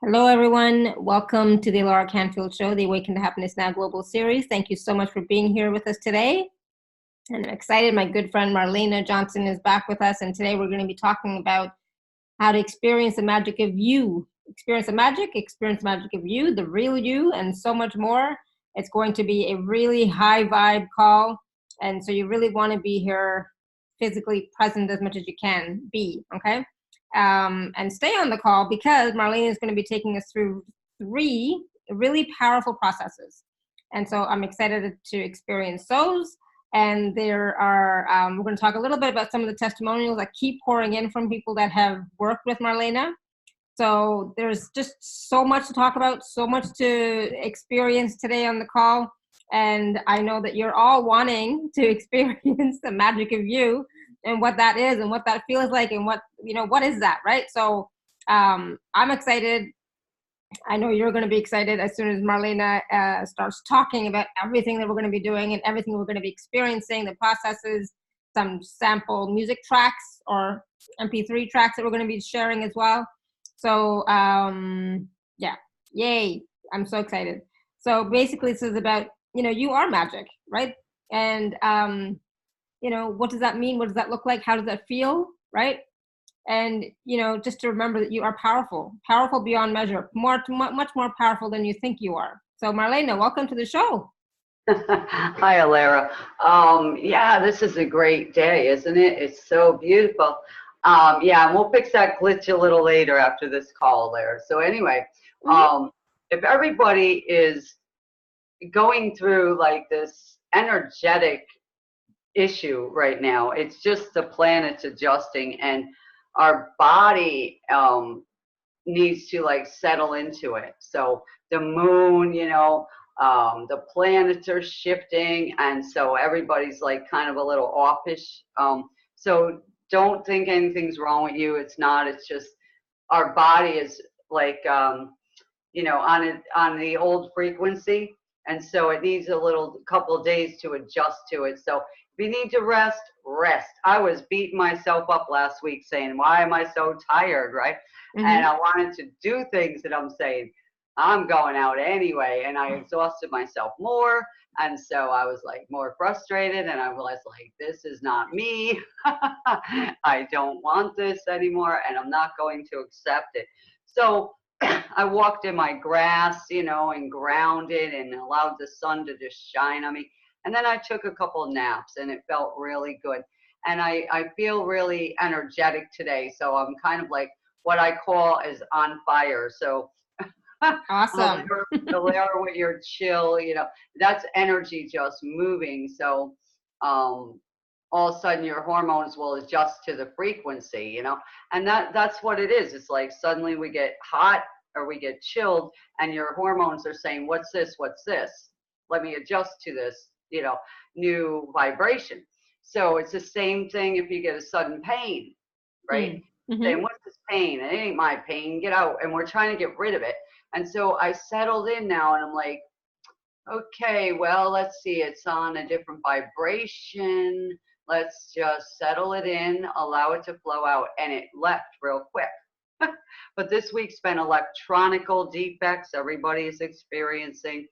Hello, everyone. Welcome to the Laura Canfield Show, the Awaken to Happiness Now Global Series. Thank you so much for being here with us today. And I'm excited. My good friend Marlenea Johnson is back with us. And today we're going to be talking about how to experience the magic of you. Experience the magic of you, the real you, and so much more. It's going to be a really high vibe call. And so you really want to be here physically present as much as you can be, okay? And stay on the call because Marlene is going to be taking us through 3 really powerful processes. And so I'm excited to experience those. And there are, we're going to talk a little bit about some of the testimonials that keep pouring in from people that have worked with Marlenea. So there's just so much to talk about, so much to experience today on the call. And I know that you're all wanting to experience the magic of you and what that is and what that feels like and what is that, right? So I'm excited. I know you're going to be excited as soon as Marlenea starts talking about everything that we're going to be doing and everything we're going to be experiencing, the processes, some sample music tracks or MP3 tracks that we're going to be sharing as well. So yeah, yay, I'm so excited. So basically this is about, you are magic, right? And what does that mean? What does that look like? How does that feel, right? And, just to remember that you are powerful beyond measure, much more powerful than you think you are. So Marlenea, welcome to the show. Hi, Alara. Yeah, this is a great day, isn't it? It's so beautiful. Yeah, and we'll fix that glitch a little later after this call, Alara. So anyway, if everybody is going through like this energetic issue right now, it's just the planets adjusting and our body needs to like settle into it. So the moon, the planets are shifting, and so everybody's like kind of a little offish. So don't think anything's wrong with you. It's not. It's just our body is like on the old frequency, and so it needs a little couple of days to adjust to it. So if you need to rest, rest. I was beating myself up last week saying, why am I so tired, right? Mm-hmm. And I wanted to do things that I'm saying, I'm going out anyway. And I exhausted myself more. And so I was like more frustrated. And I realized like, this is not me. I don't want this anymore. And I'm not going to accept it. So I walked in my grass, and grounded and allowed the sun to just shine on me. And then I took a couple of naps and it felt really good. And I feel really energetic today. So I'm kind of like what I call is on fire. So awesome. Alara with your chill, that's energy just moving. So all of a sudden your hormones will adjust to the frequency, and that's what it is. It's like suddenly we get hot or we get chilled and your hormones are saying, what's this? What's this? Let me adjust to this, new vibration. So it's the same thing if you get a sudden pain, right? Mm-hmm. Saying, what's this pain? It ain't my pain, get out. And we're trying to get rid of it. And so I settled in now and I'm like, okay, well, let's see, it's on a different vibration. Let's just settle it in, allow it to flow out. And it left real quick. But this week's been electronical defects everybody is experiencing.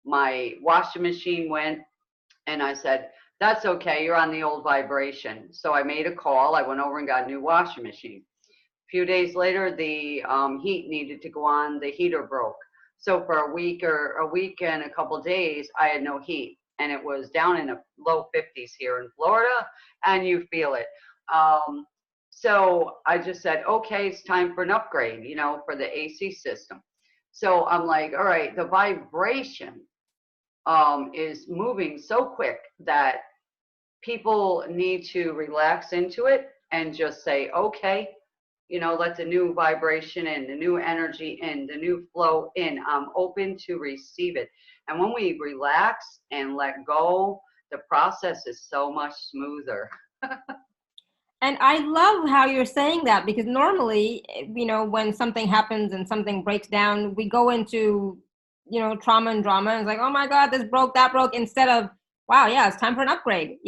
My washing machine went, and I said, that's okay, you're on the old vibration. So I made a call. I went over and got a new washing machine. A few days later, the heat needed to go on. The heater broke. So for a week and a couple of days, I had no heat. And it was down in the low 50s here in Florida, and you feel it. So I just said, okay, it's time for an upgrade, for the AC system. So I'm like, all right, the vibration is moving so quick that people need to relax into it and just say, okay, let the new vibration in, the new energy in, the new flow in. I'm open to receive it. And when we relax and let go, the process is so much smoother. And I love how you're saying that, because normally, when something happens and something breaks down, we go into, trauma and drama. And it's like, oh my God, this broke, that broke, instead of, wow, yeah, it's time for an upgrade,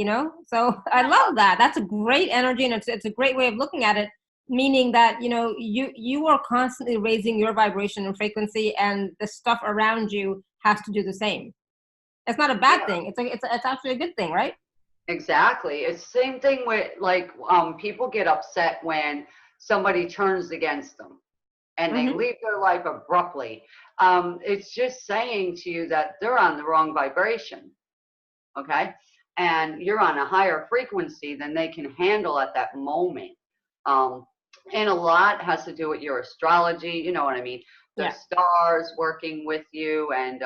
So I love that. That's a great energy, and it's a great way of looking at it. meaning that, you know, you are constantly raising your vibration and frequency, and the stuff around you has to do the same. It's not a bad thing. It's actually a good thing, right? Exactly. It's the same thing with like people get upset when somebody turns against them and they Mm-hmm. leave their life abruptly. It's just saying to you that they're on the wrong vibration, okay? And you're on a higher frequency than they can handle at that moment. Um, and a lot has to do with your astrology, you know what I mean? The Yeah. stars working with you, and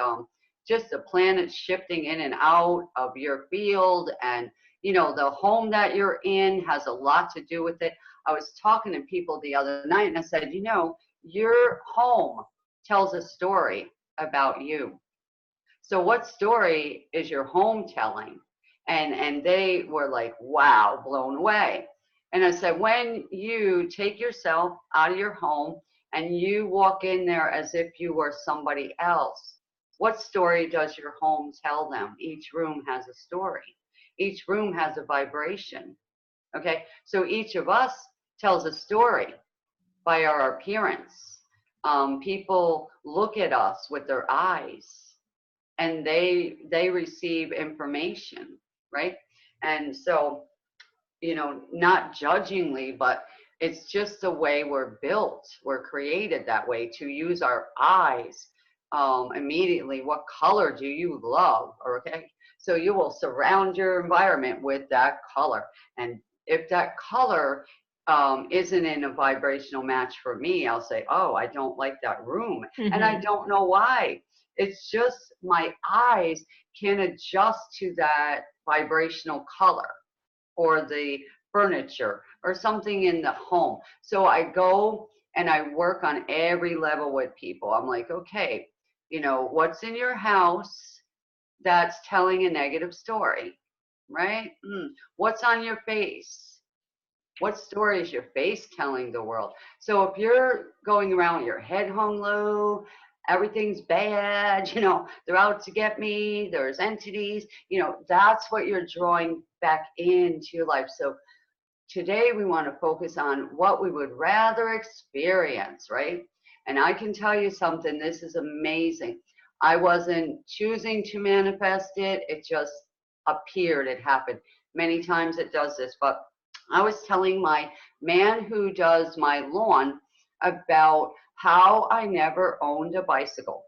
just the planets shifting in and out of your field. And, you know, the home that you're in has a lot to do with it. I was talking to people the other night and I said, you know, your home tells a story about you. So what story is your home telling? And they were like, wow, blown away. And I said, when you take yourself out of your home and you walk in there as if you were somebody else, what story does your home tell them? Each room has a story. Each room has a vibration. Okay, so each of us tells a story by our appearance. People look at us with their eyes and they receive information, right? And so, you know, not judgingly, but it's just the way we're built. We're created that way to use our eyes. Immediately, what color do you love? Okay, so you will surround your environment with that color. And if that color isn't in a vibrational match for me, I'll say, oh, I don't like that room. And I Mm-hmm. don't know why. It's just my eyes can adjust to that vibrational color or the furniture or something in the home. So I go and I work on every level with people. I'm like, okay, you know, what's in your house that's telling a negative story, right? What's on your face? What story is your face telling the world? So if you're going around with your head hung low, everything's bad, you know, they're out to get me, there's entities, you know, that's what you're drawing back into your life. So today we want to focus on what we would rather experience, right? And I can tell you something, this is amazing. I wasn't choosing to manifest it, it just appeared, it happened. Many times it does this, but I was telling my man who does my lawn about how I never owned a bicycle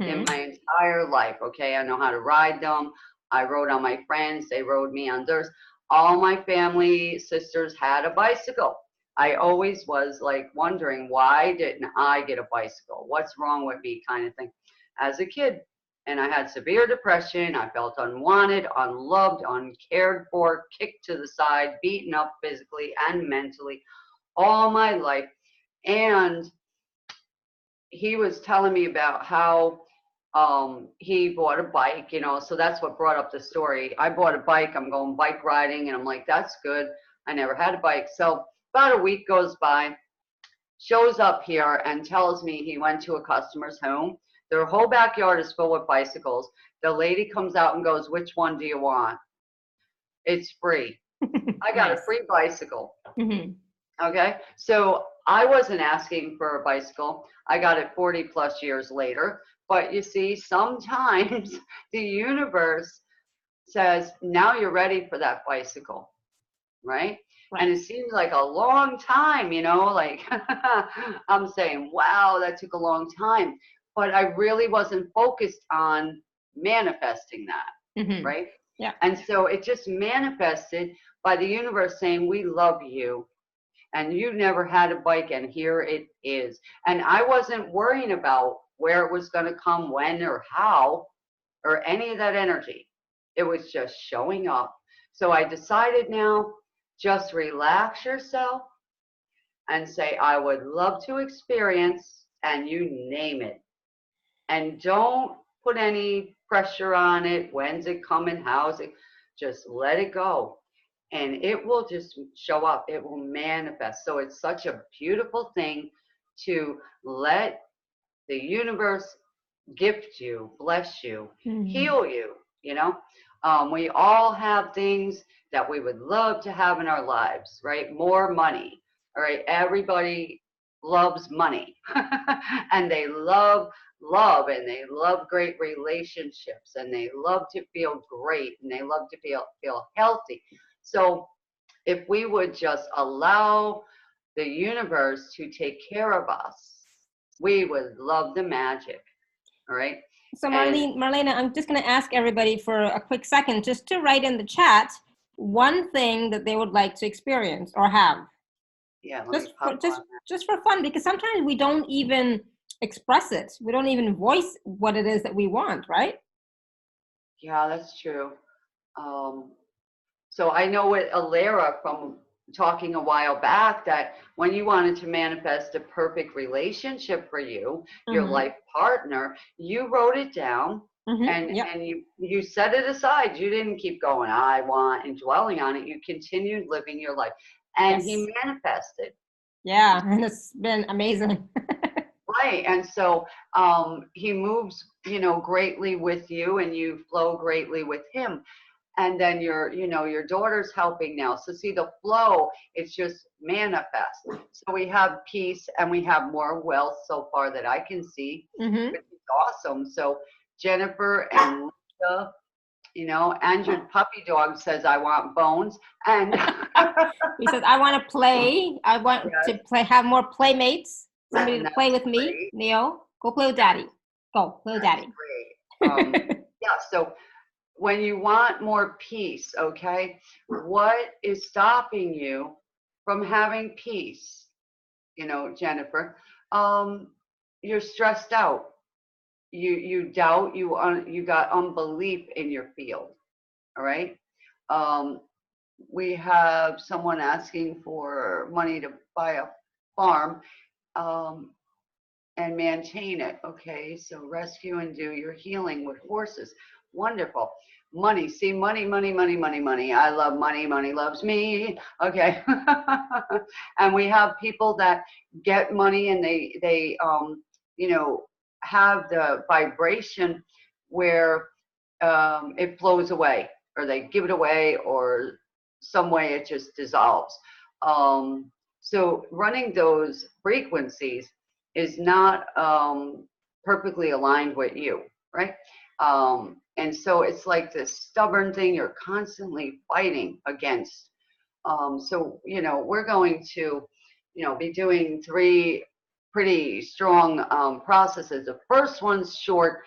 in Mm-hmm. my entire life. Okay, I know how to ride them. I rode on my friends, they rode me on theirs. All my family sisters had a bicycle. I always was like wondering, why didn't I get a bicycle? What's wrong with me, kind of thing, as a kid. And I had severe depression. I felt unwanted, unloved, uncared for, kicked to the side, beaten up physically and mentally all my life. And he was telling me about how he bought a bike, you know, so that's what brought up the story. I bought a bike, I'm going bike riding, and I'm like, that's good. I never had a bike. So about a week goes by, shows up here and tells me he went to a customer's home. Their whole backyard is full with bicycles. The lady comes out and goes, which one do you want? It's free. I got a Nice. free bicycle. Mm-hmm. Okay, so I wasn't asking for a bicycle. I got it 40 plus years later. But you see, sometimes the universe says, now you're ready for that bicycle, right? And Right. it seems like a long time, you know, like I'm saying, wow, that took a long time. But I really wasn't focused on manifesting that, Mm-hmm. right? Yeah. And so it just manifested by the universe saying, we love you and you never had a bike and here it is. And I wasn't worrying about where it was going to come, when or how, or any of that energy. It was just showing up. So I decided now, just relax yourself and say, I would love to experience, and you name it. And don't put any pressure on it. When's it coming? How's it? Just let it go. And it will just show up. It will manifest. So it's such a beautiful thing to let the universe gift you, bless you, Mm-hmm. heal you, you know. We all have things that we would love to have in our lives, right? More money, All right. Everybody loves money and they love love and they love great relationships and they love to feel great and they love to feel healthy. So if we would just allow the universe to take care of us, we would love the magic. All right. So And Marlena, I'm just going to ask everybody for a quick second just to write in the chat one thing that they would like to experience or have. yeah, let me Just for pop on that. just for fun, because sometimes we don't even express it. We don't even voice what it is that we want, right? Yeah, that's true. Um, so I know with Alara from talking a while back that when you wanted to manifest a perfect relationship for you, your Mm-hmm. life partner, you wrote it down Mm-hmm. Yep. and you set it aside. You didn't keep going, I want, and dwelling on it. You continued living your life. And Yes. he manifested. Yeah, and it's been amazing. Right. And so he moves, greatly with you and you flow greatly with him. And then your daughter's helping now. So see the flow, it's just manifest. So we have peace and we have more wealth so far that I can see, Mm-hmm. which is awesome. So Jennifer and Linda, and your puppy dog says, I want bones. And He says, I want to play. I want yes, to have more playmates. Somebody and to play that's with me. great. Neo, go play with daddy. Go play with That's daddy. great. Yeah, so when you want more peace, okay, what is stopping you from having peace? Jennifer, you're stressed out. You doubt. You got unbelief in your field. All right. Um, we have someone asking for money to buy a farm. Um, and maintain it. Okay, so rescue and do your healing with horses. Wonderful. Money. See, money, money, money, money, money. I love money. Money loves me. Okay. And we have people that get money and you know, have the vibration where it flows away, or they give it away, or some way it just dissolves. So running those frequencies is not perfectly aligned with you, right? And so it's like this stubborn thing you're constantly fighting against. So, we're going to, be doing three pretty strong processes. The first one's short,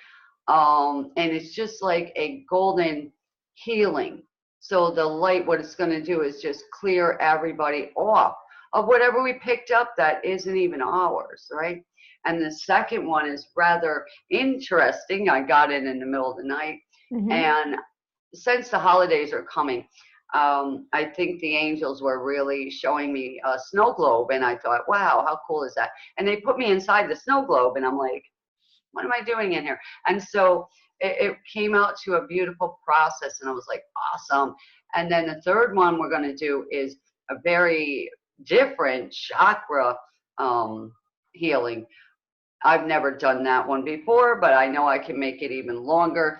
and it's just like a golden healing. So the light, what it's going to do is just clear everybody off of whatever we picked up that isn't even ours, right? And the second one is rather interesting. I got it in the middle of the night. Mm-hmm. And since the holidays are coming, I think the angels were really showing me a snow globe. And I thought, wow, how cool is that? And they put me inside the snow globe. And I'm like, what am I doing in here? And so it came out to a beautiful process. And I was like, awesome. And then the third one we're going to do is a very different chakra healing. I've never done that one before, but I know I can make it even longer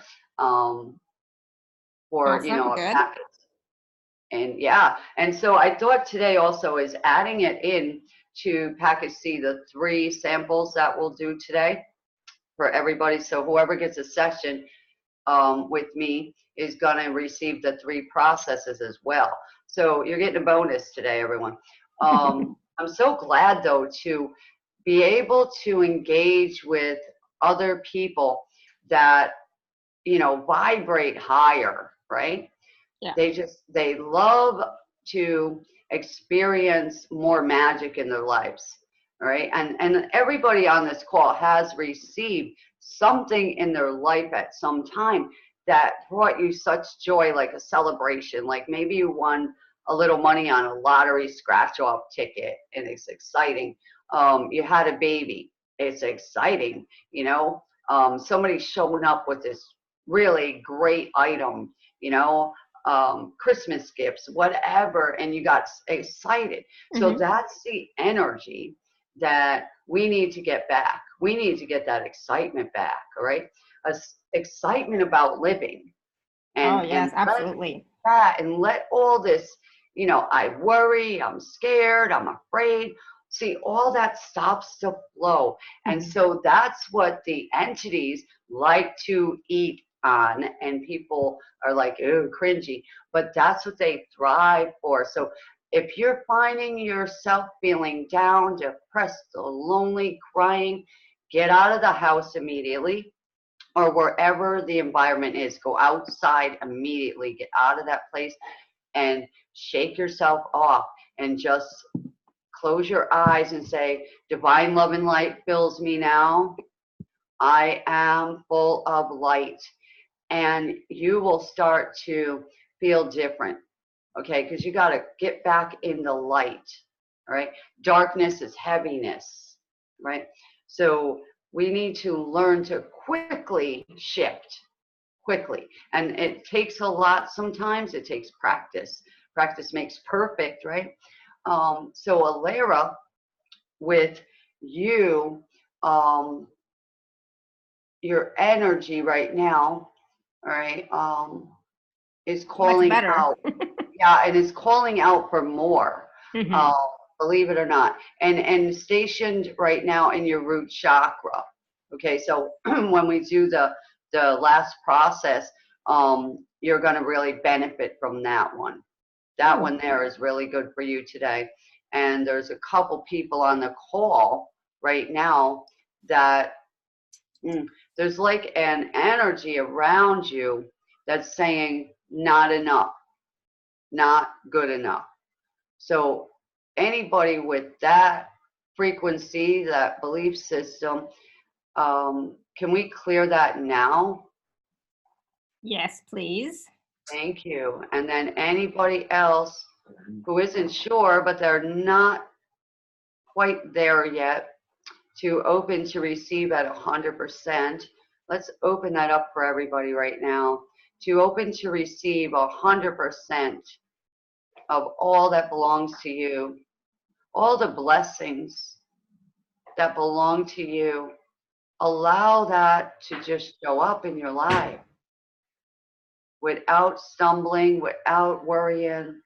for, Awesome. a Good. packet. And yeah, and so I thought today also is adding it in to package C, the 3 samples that we'll do today for everybody. So whoever gets a session with me is going to receive the 3 processes as well. So you're getting a bonus today, everyone. I'm so glad, though, to be able to engage with other people that, vibrate higher, right? Yeah. They love to experience more magic in their lives. All right. And everybody on this call has received something in their life at some time that brought you such joy, like a celebration. Like maybe you won a little money on a lottery scratch off ticket and it's exciting. You had a baby. It's exciting. Somebody's showing up with this really great item, Christmas gifts, whatever, and you got excited. So Mm-hmm. that's the energy that we need to get back. We need to get that excitement back, all right? Excitement about living, Oh, and yes, let absolutely. that and let all this, I worry, I'm scared, I'm afraid. See, all that stops the flow. And so that's what the entities like to eat on, and people are like, oh, cringy, but that's what they thrive for. So if you're finding yourself feeling down, depressed, lonely, crying, get out of the house immediately, or wherever the environment is. Go outside immediately, get out of that place and shake yourself off and just close your eyes and say, divine love and light fills me now. I am full of light. And you will start to feel different, okay? Because you got to get back in the light, all right? Darkness is heaviness, right? So we need to learn to quickly shift, quickly. And it takes a lot sometimes. It takes practice. Practice makes perfect, right? So Alara, with you, your energy right now, all right, is calling out. Yeah, and it's calling out for more, believe it or not. And stationed right now in your root chakra. Okay, so when we do the last process, you're going to really benefit from that one. That one there is really good for you today. And there's a couple people on the call right now that there's like an energy around you that's saying not enough, not good enough. So anybody with that frequency, that belief system, can we clear that now? Yes, please. Thank you. And then anybody else who isn't sure, but they're not quite there yet, to open to receive at 100%. Let's open that up for everybody right now. To open to receive 100% of all that belongs to you, all the blessings that belong to you. Allow that to just show up in your life without stumbling, without worrying.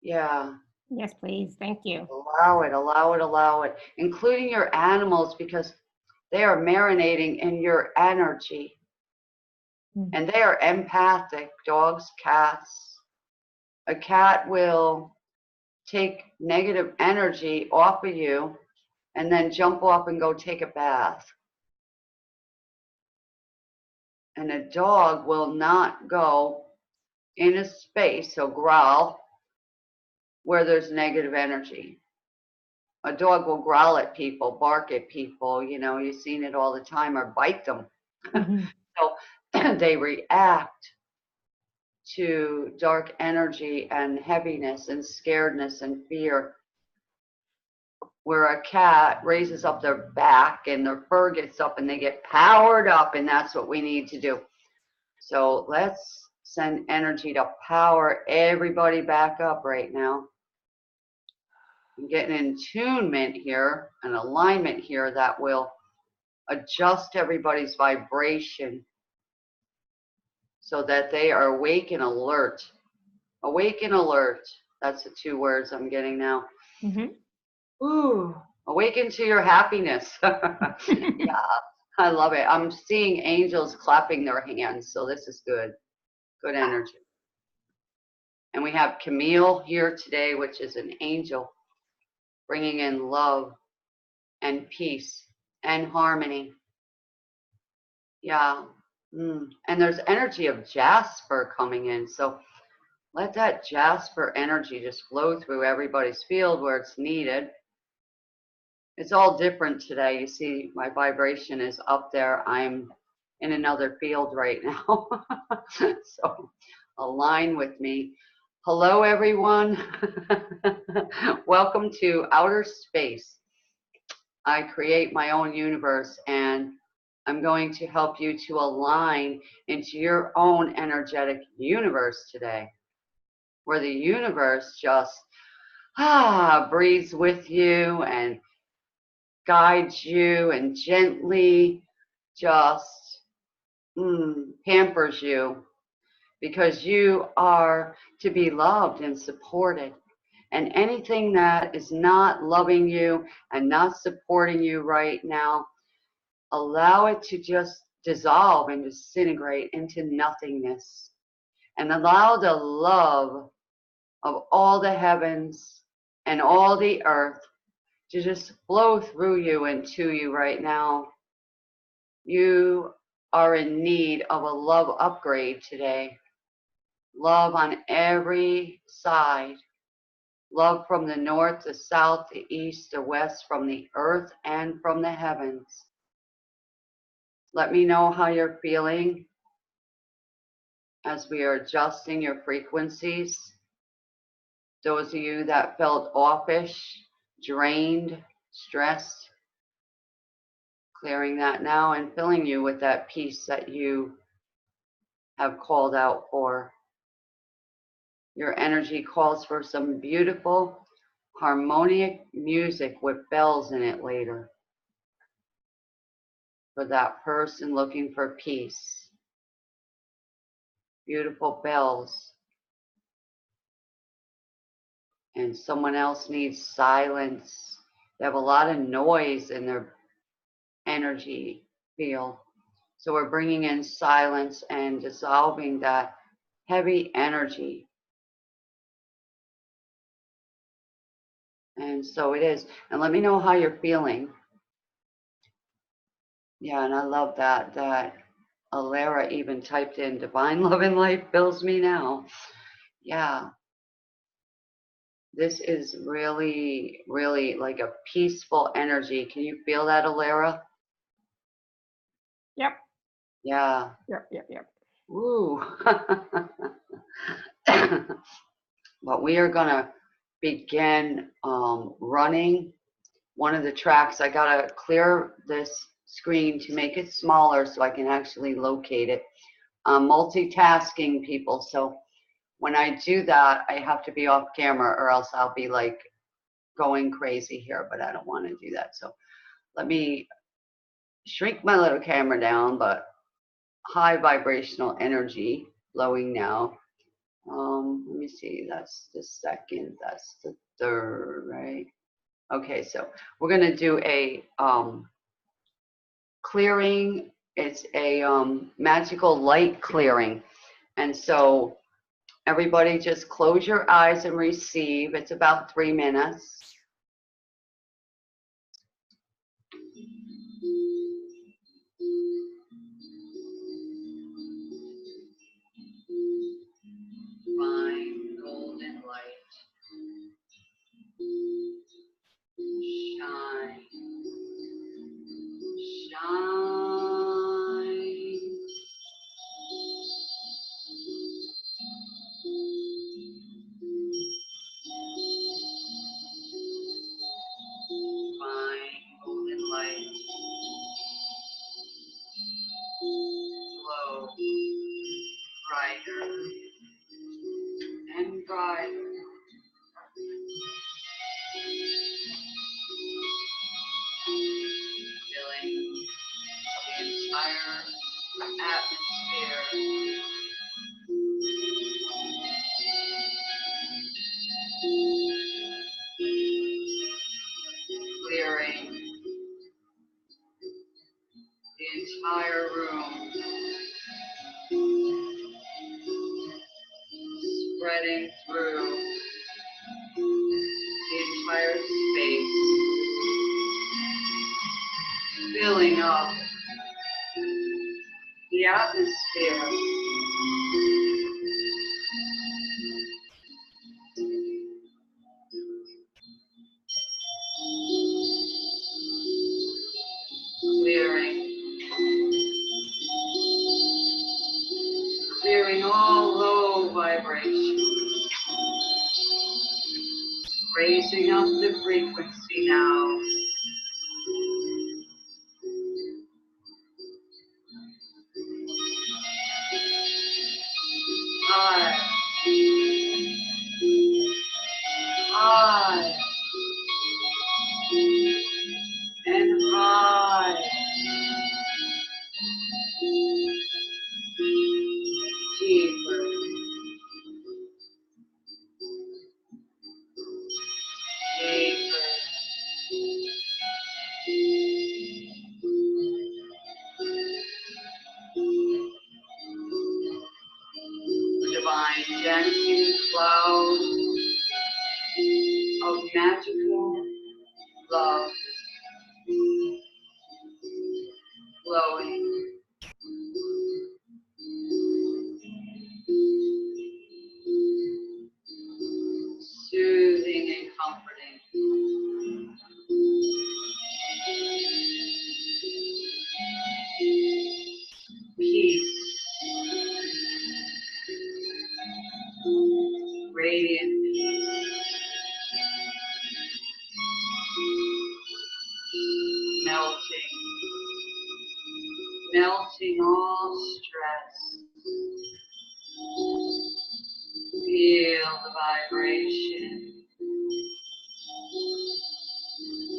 Yeah. Yes, please. Thank you. Allow it, allow it, allow it, including your animals, because they are marinating in your energy. And they are empathic, dogs, cats. A cat will take negative energy off of you and then jump off and go take a bath. And a dog will not go in a space, so growl, where there's negative energy. A dog will growl at people, bark at people, you've seen it all the time, or bite them. So they react to dark energy and heaviness and scaredness and fear. Where a cat raises up their back and their fur gets up and they get powered up, and that's what we need to do. So let's send energy to power everybody back up right now. I'm getting an attunement here, an alignment here that will adjust everybody's vibration so that they are awake and alert. Awake and alert. That's the two words I'm getting now. Ooh, awaken to your happiness. Yeah, I love it. I'm seeing angels clapping their hands, so this is good. Good energy. And we have Camille here today, which is an angel, bringing in love and peace and harmony. Yeah. And there's energy of Jasper coming in. So let that Jasper energy just flow through everybody's field where it's needed. It's all different today. You see, my vibration is up there. I'm in another field right now. So align with me. Hello, everyone. Welcome to outer space. I create my own universe, and I'm going to help you to align into your own energetic universe today, where the universe just breathes with you and guides you and gently just pampers you, because you are to be loved and supported. And anything that is not loving you and not supporting you right now, allow it to just dissolve and disintegrate into nothingness. And allow the love of all the heavens and all the earth to just flow through you and to you right now. You are in need of a love upgrade today. Love on every side. Love from the north, the south, the east, the west, from the earth and from the heavens. Let me know how you're feeling as we are adjusting your frequencies. Those of you that felt offish, drained, stressed, clearing that now and filling you with that peace that you have called out for. Your energy calls for some beautiful harmonic music with bells in it later. For that person looking for peace. Beautiful bells. And someone else needs silence. They have a lot of noise in their energy field. So we're bringing in silence and dissolving that heavy energy. And so it is. And let me know how you're feeling. Yeah, and I love that Alara even typed in divine love and life fills me now. Yeah. This is really, really like a peaceful energy. Can you feel that, Alara? Yep. Yeah. Yep. Woo. But we are going to begin running one of the tracks. I got to clear this screen to make it smaller so I can actually locate it. I'm multitasking, people, so when I do that, I have to be off camera or else I'll be like going crazy here, but I don't want to do that. So let me shrink my little camera down, but high vibrational energy flowing now. Let me see, that's the second, that's the third, right? Okay, so we're going to do a clearing. It's a magical light clearing. And so everybody just close your eyes and receive. It's about 3 minutes. Fine golden light. Shine. Shine. Fine golden light. Glow. Brighter and brighter. Filling the entire atmosphere. Clearing the entire room. Spreading through the entire space. Filling up the atmosphere. Clearing all low vibrations. Raising up the frequency now. High. High. And high. Deeper. dancing cloud of magical love flowing, soothing and comforting. Peace, radiant peace, melting, melting all stress. Feel the vibration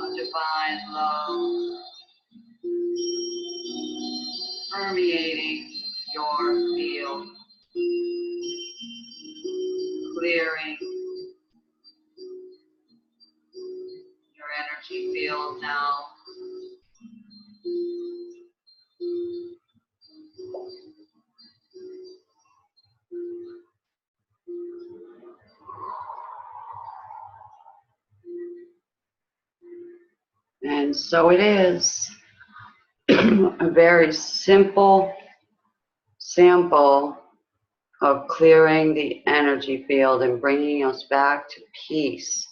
of divine love permeating your field, clearing your energy field now. And so it is a very simple sample of clearing the energy field and bringing us back to peace.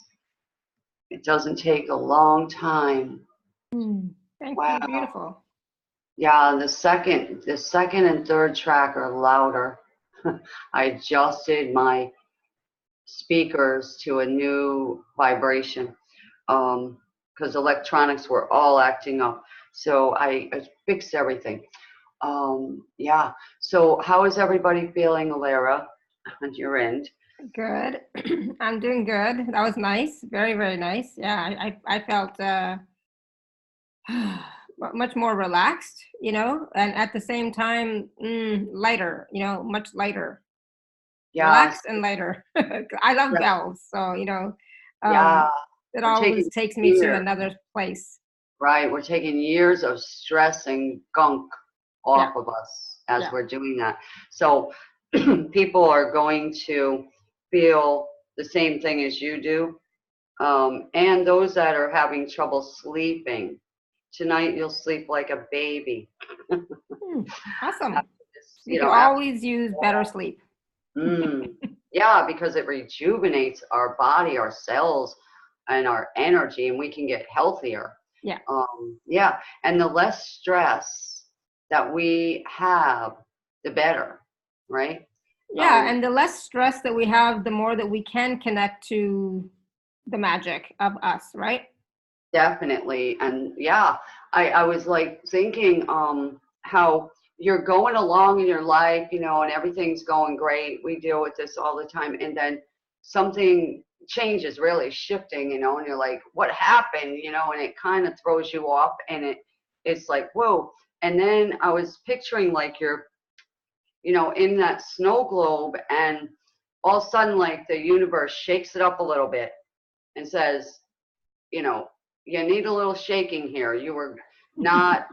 It doesn't take a long time. Thank Wow. you. Beautiful. Yeah, the second and third track are louder. I adjusted my speakers to a new vibration because electronics were all acting up. So I fixed everything. Yeah. So how is everybody feeling, Alara, on your end? Good. I'm doing good. That was nice. Very, very nice. Yeah, I felt much more relaxed, and at the same time, lighter, much lighter. Yeah. Relaxed and lighter. I love Yeah. bells, so, Yeah. it We're always takes me to another place. Right. We're taking years of stress and gunk off Yeah. of us as Yeah. we're doing that. So people are going to feel the same thing as you do. And those that are having trouble sleeping, tonight you'll sleep like a baby. Awesome. After this, You can always use better sleep. Yeah, because it rejuvenates our body, our cells, and our energy, and we can get healthier. Yeah. Yeah, and the less stress that we have, the better, right? Yeah, and the less stress that we have, the more that we can connect to the magic of us, right? Definitely. And yeah, I was like thinking how you're going along in your life, and everything's going great. We deal with this all the time. And then something changes, really shifting, and you're like, what happened? And it kind of throws you off, and it's like, whoa. And then I was picturing like you're, in that snow globe, and all of a sudden like the universe shakes it up a little bit and says, you need a little shaking here. You were not,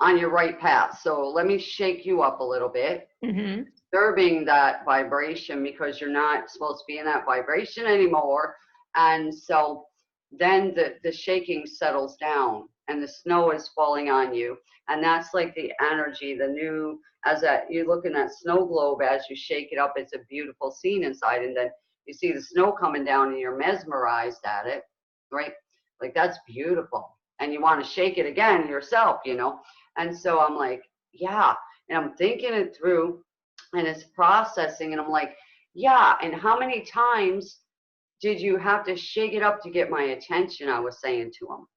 on your right path. So let me shake you up a little bit, disturbing that vibration because you're not supposed to be in that vibration anymore. And so then the shaking settles down and the snow is falling on you. And that's like the energy, you look in that snow globe as you shake it up, it's a beautiful scene inside. And then you see the snow coming down and you're mesmerized at it, right? Like, that's beautiful. And you want to shake it again yourself, And so I'm like, yeah. And I'm thinking it through and it's processing. And I'm like, yeah. And how many times did you have to shake it up to get my attention? I was saying to him,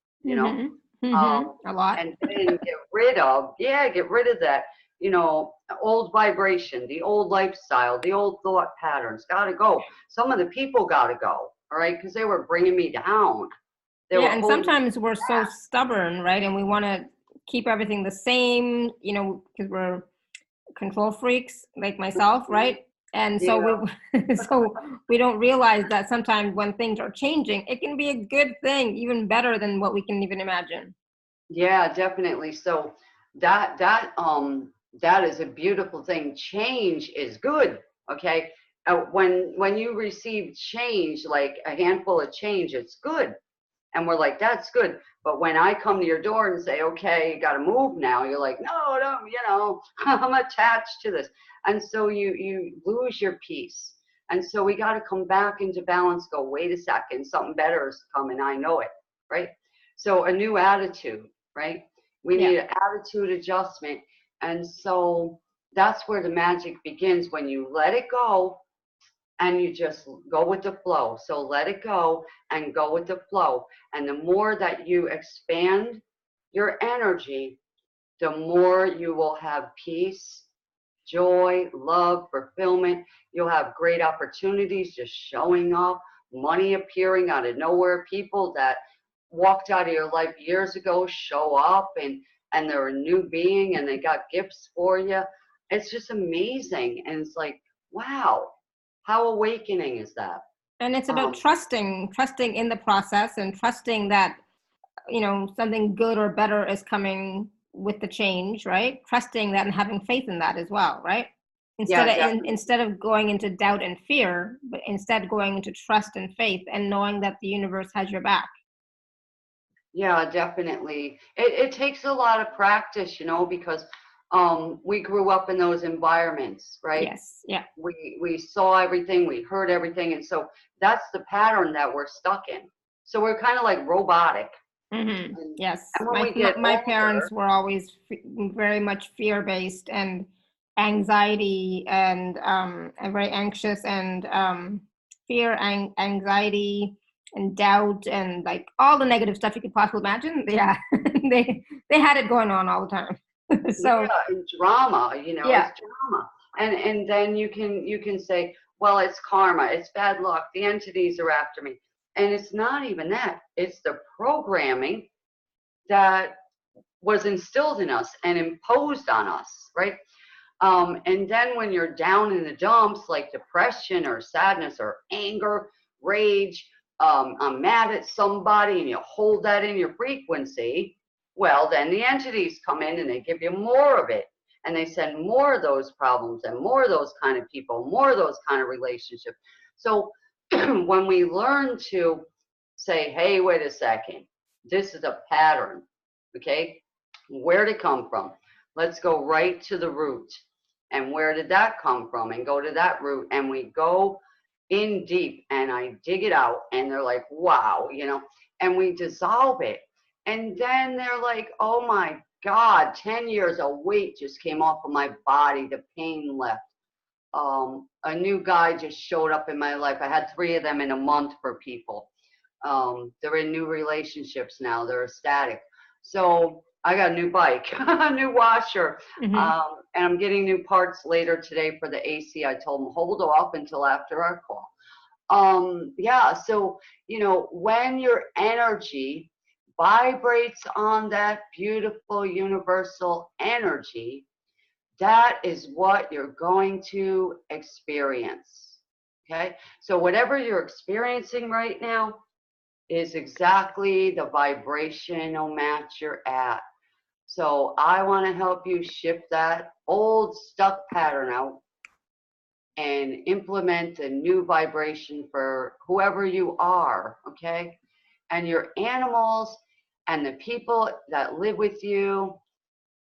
a lot. And then get rid of that, old vibration, the old lifestyle, the old thought patterns. Gotta go. Some of the people gotta go, all right? Because they were bringing me down. And sometimes we're so stubborn, right? And we want to keep everything the same, because we're control freaks like myself, right? And so we don't realize that sometimes when things are changing, it can be a good thing, even better than what we can even imagine. Yeah, definitely. So that is a beautiful thing. Change is good, Okay. When you receive change, like a handful of change, it's good. And we're like, that's good. But when I come to your door and say, okay, you got to move now, you're like, no, no, I'm attached to this. And so you lose your peace. And so we got to come back into balance, go, wait a second, something better is coming. I know it, right? So a new attitude, right? We Yeah. need an attitude adjustment. And so that's where the magic begins, when you let it go and you just go with the flow. So let it go and go with the flow. And the more that you expand your energy, the more you will have peace, joy, love, fulfillment. You'll have great opportunities just showing up, money appearing out of nowhere. People that walked out of your life years ago show up, and they're a new being and they got gifts for you. It's just amazing. And it's like, wow, how awakening is that? And it's about Um, trusting in the process, and trusting that, something good or better is coming with the change, right? Trusting that and having faith in that as well, right? yeah, definitely. Instead of going into doubt and fear, but instead going into trust and faith and knowing that the universe has your back. Yeah, definitely. It takes a lot of practice, because we grew up in those environments, right? Yes. Yeah. We saw everything, we heard everything, and so that's the pattern that we're stuck in. So we're kind of like robotic. Mm-hmm. And, Yes. and when we get My older, parents were always very much fear-based and anxiety, and very anxious, and anxiety, and doubt, and like all the negative stuff you could possibly imagine. Yeah, they had it going on all the time. So yeah, and drama, yeah, it's drama. And then you can say, well, it's karma, it's bad luck, the entities are after me. And it's not even that. It's the programming that was instilled in us and imposed on us, right? And then when you're down in the dumps, like depression or sadness or anger, rage, I'm mad at somebody, and you hold that in your frequency, well, then the entities come in and they give you more of it. And they send more of those problems and more of those kind of people, more of those kind of relationships. So when we learn to say, hey, wait a second, this is a pattern, okay? Where'd it come from? Let's go right to the root. And where did that come from? And go to that root. And we go in deep, and I dig it out, and they're like, wow, and we dissolve it. And then they're like, oh my God, 10 years of weight just came off of my body. The pain left. A new guy just showed up in my life. I had 3 of them in a month for people. They're in new relationships now. They're ecstatic. So I got a new bike, a new washer, mm-hmm. And I'm getting new parts later today for the AC. I told them hold off until after our call. Yeah, so when your energy vibrates on that beautiful universal energy, that is what you're going to experience. Okay, so whatever you're experiencing right now is exactly the vibrational match you're at. So I want to help you shift that old stuck pattern out and implement a new vibration for whoever you are, okay? And your animals and the people that live with you,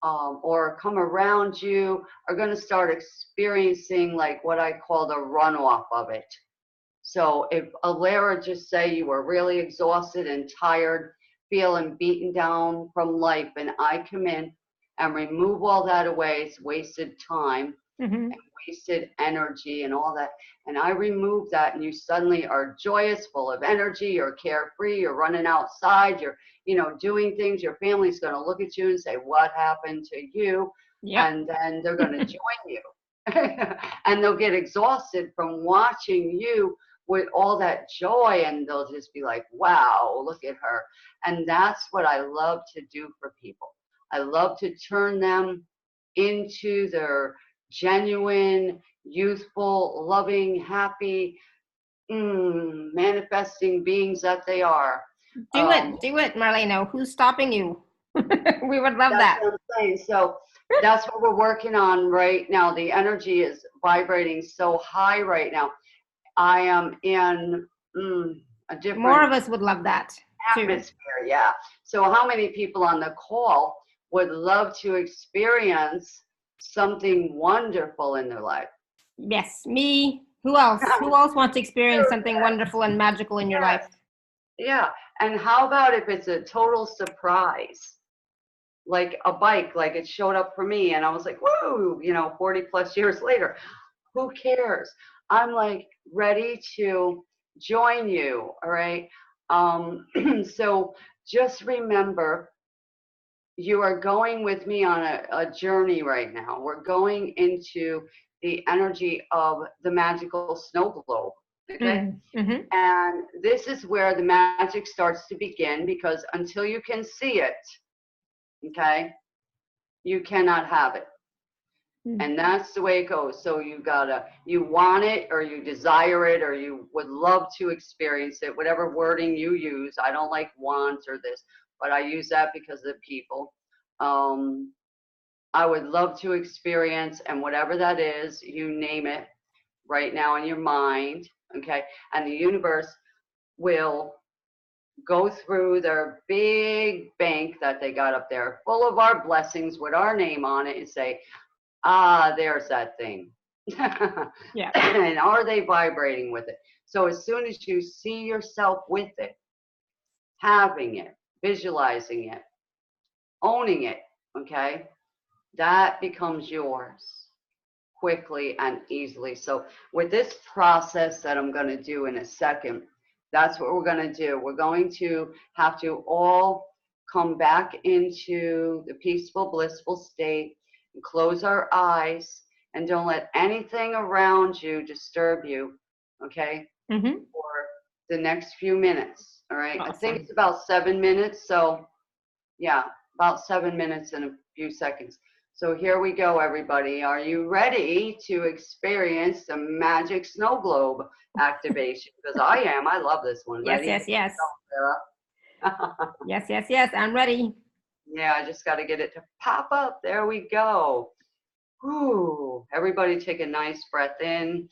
or come around you, are going to start experiencing like what I call the runoff of it. So if Alara, just say you were really exhausted and tired, feeling beaten down from life, and I come in and remove all that away, it's wasted time Mm-hmm. and wasted energy and all that. And I remove that, and you suddenly are joyous, full of energy, you're carefree, you're running outside, you're, doing things. Your family's going to look at you and say, what happened to you? Yep. And then they're going to join you. And they'll get exhausted from watching you with all that joy, and they'll just be like, wow, look at her. And that's what I love to do for people. I love to turn them into their genuine, youthful, loving, happy, manifesting beings that they are. Do it, Marlena. Who's stopping you? We would love That's that. what I'm saying. So that's what we're working on right now. The energy is vibrating so high right now. I am in a More different of us would love that too. atmosphere. Yeah. So how many people on the call would love to experience something wonderful in their life? Yes, me. Who else? Who else wants to experience something wonderful and magical in your life? Yes. Yeah. And how about if it's a total surprise? Like a bike, like it showed up for me, and I was like, whoa, 40 plus years later, who cares? I'm like ready to join you. All right. So just remember, you are going with me on a journey right now. We're going into the energy of the magical snow globe. Okay. Mm-hmm. And this is where the magic starts to begin, because until you can see it, okay, you cannot have it. And that's the way it goes. So you want it, or you desire it, or you would love to experience it, whatever wording you use. I don't like want or this, but I use that because of the people. I would love to experience, and whatever that is, you name it right now in your mind, okay? And the universe will go through their big bank that they got up there, full of our blessings with our name on it, and say, ah, there's that thing. Yeah. And are they vibrating with it? So as soon as you see yourself with it, having it, visualizing it, owning it, okay, that becomes yours quickly and easily. So with this process that I'm going to do in a second, that's what we're going to do. We're going to have to all come back into the peaceful, blissful state and close our eyes, and don't let anything around you disturb you, okay, Mm-hmm. for the next few minutes. All right. Awesome. I think it's about 7 minutes. So yeah, about 7 minutes and a few seconds. So here we go, everybody. Are you ready to experience the magic snow globe activation? Because I am. I love this one. Yes, Ready? yes, yes. Sarah? Yes, yes, yes. I'm ready. Yeah, I just got to get it to pop up. There we go. Whew. Everybody take a nice breath in.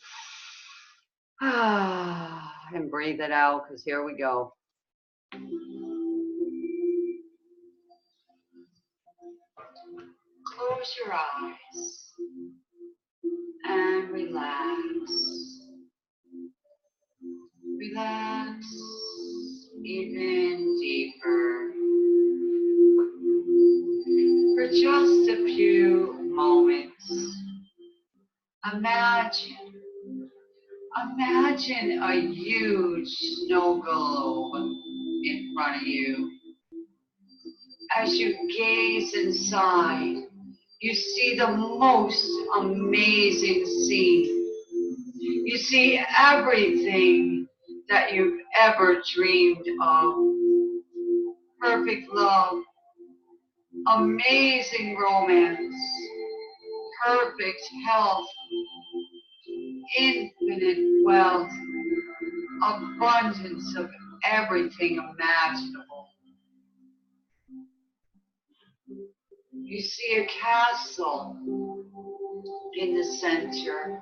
And breathe it out, because here we go. Close your eyes and relax. Relax even deeper for just a few moments. Imagine a huge snow globe in front of you. As you gaze inside, you see the most amazing scene. You see everything that you've ever dreamed of. Perfect love, amazing romance, perfect health, infinite wealth, abundance of everything imaginable. You see a castle in the center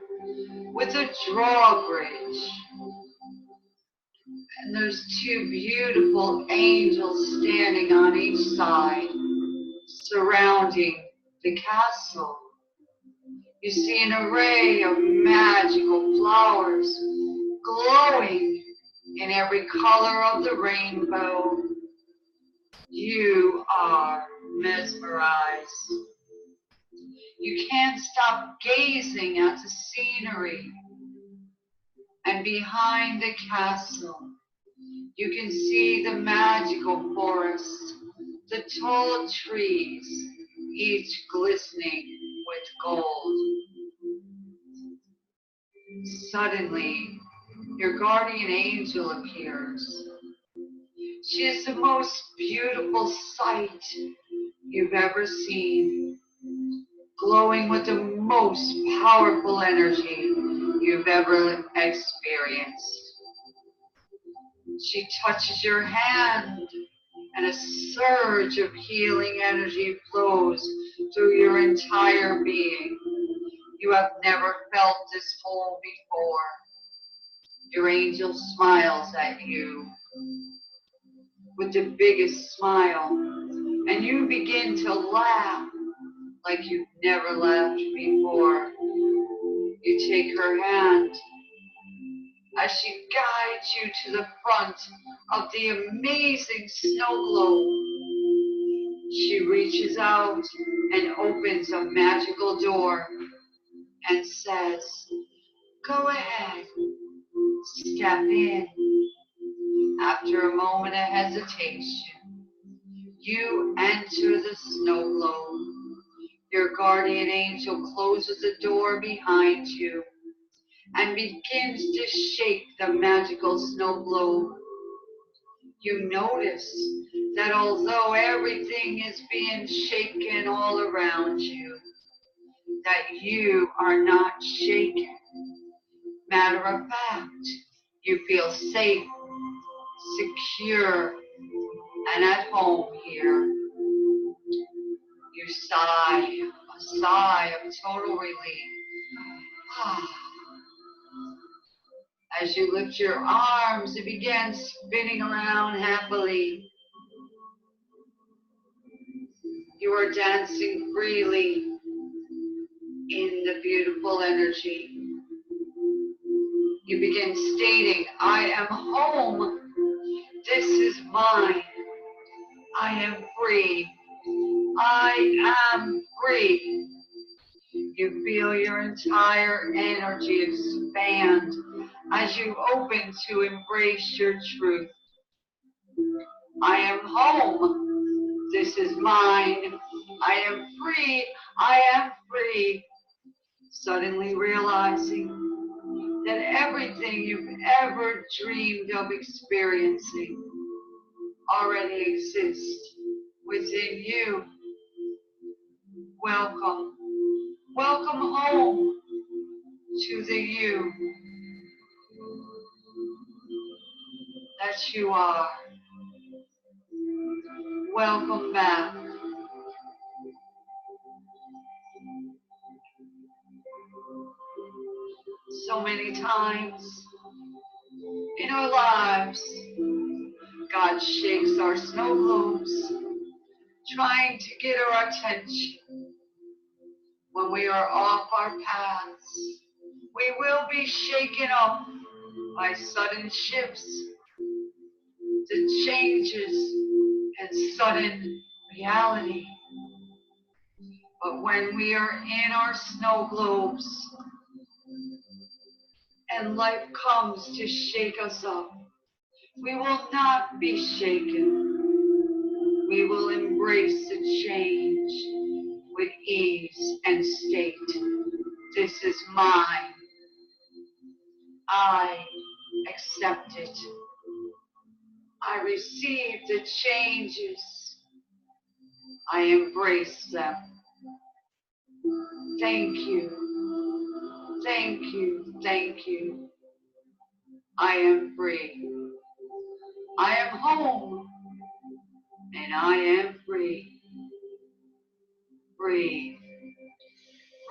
with a drawbridge. And there's two beautiful angels standing on each side, surrounding the castle. You see an array of magical flowers glowing in every color of the rainbow. You are mesmerized. You can't stop gazing at the scenery. And behind the castle, you can see the magical forest, the tall trees, each glistening with gold. Suddenly, your guardian angel appears. She is the most beautiful sight you've ever seen, glowing with the most powerful energy you've ever experienced. She touches your hand and a surge of healing energy flows through your entire being. You have never felt this whole before. Your angel smiles at you with the biggest smile, and you begin to laugh like you've never laughed before. You take her hand as she guides you to the front of the amazing snow globe. She reaches out and opens a magical door and says, "Go ahead, step in." After a moment of hesitation, you enter the snow globe. Your guardian angel closes the door behind you and begins to shake the magical snow globe. You notice that although everything is being shaken all around you, that you are not shaken. Matter of fact, you feel safe, secure, and at home here. You sigh, a sigh of total relief. As you lift your arms and begin spinning around happily, you are dancing freely in the beautiful energy. You begin stating, "I am home. This is mine. I am free. I am free." You feel your entire energy expand as you open to embrace your truth. I am home. This is mine. I am free. I am free. Suddenly realizing that everything you've ever dreamed of experiencing already exists within you. Welcome. Welcome home to the you that you are. Welcome back. So many times in our lives, God shakes our snow globes, trying to get our attention. When we are off our paths, we will be shaken up by sudden shifts, the changes, and sudden reality. But when we are in our snow globes and life comes to shake us up, we will not be shaken. We will embrace the change with ease and state. This is mine. I accept it. I receive the changes. I embrace them. Thank you. Thank you. Thank you. I am free. I am home. And I am free. Breathe.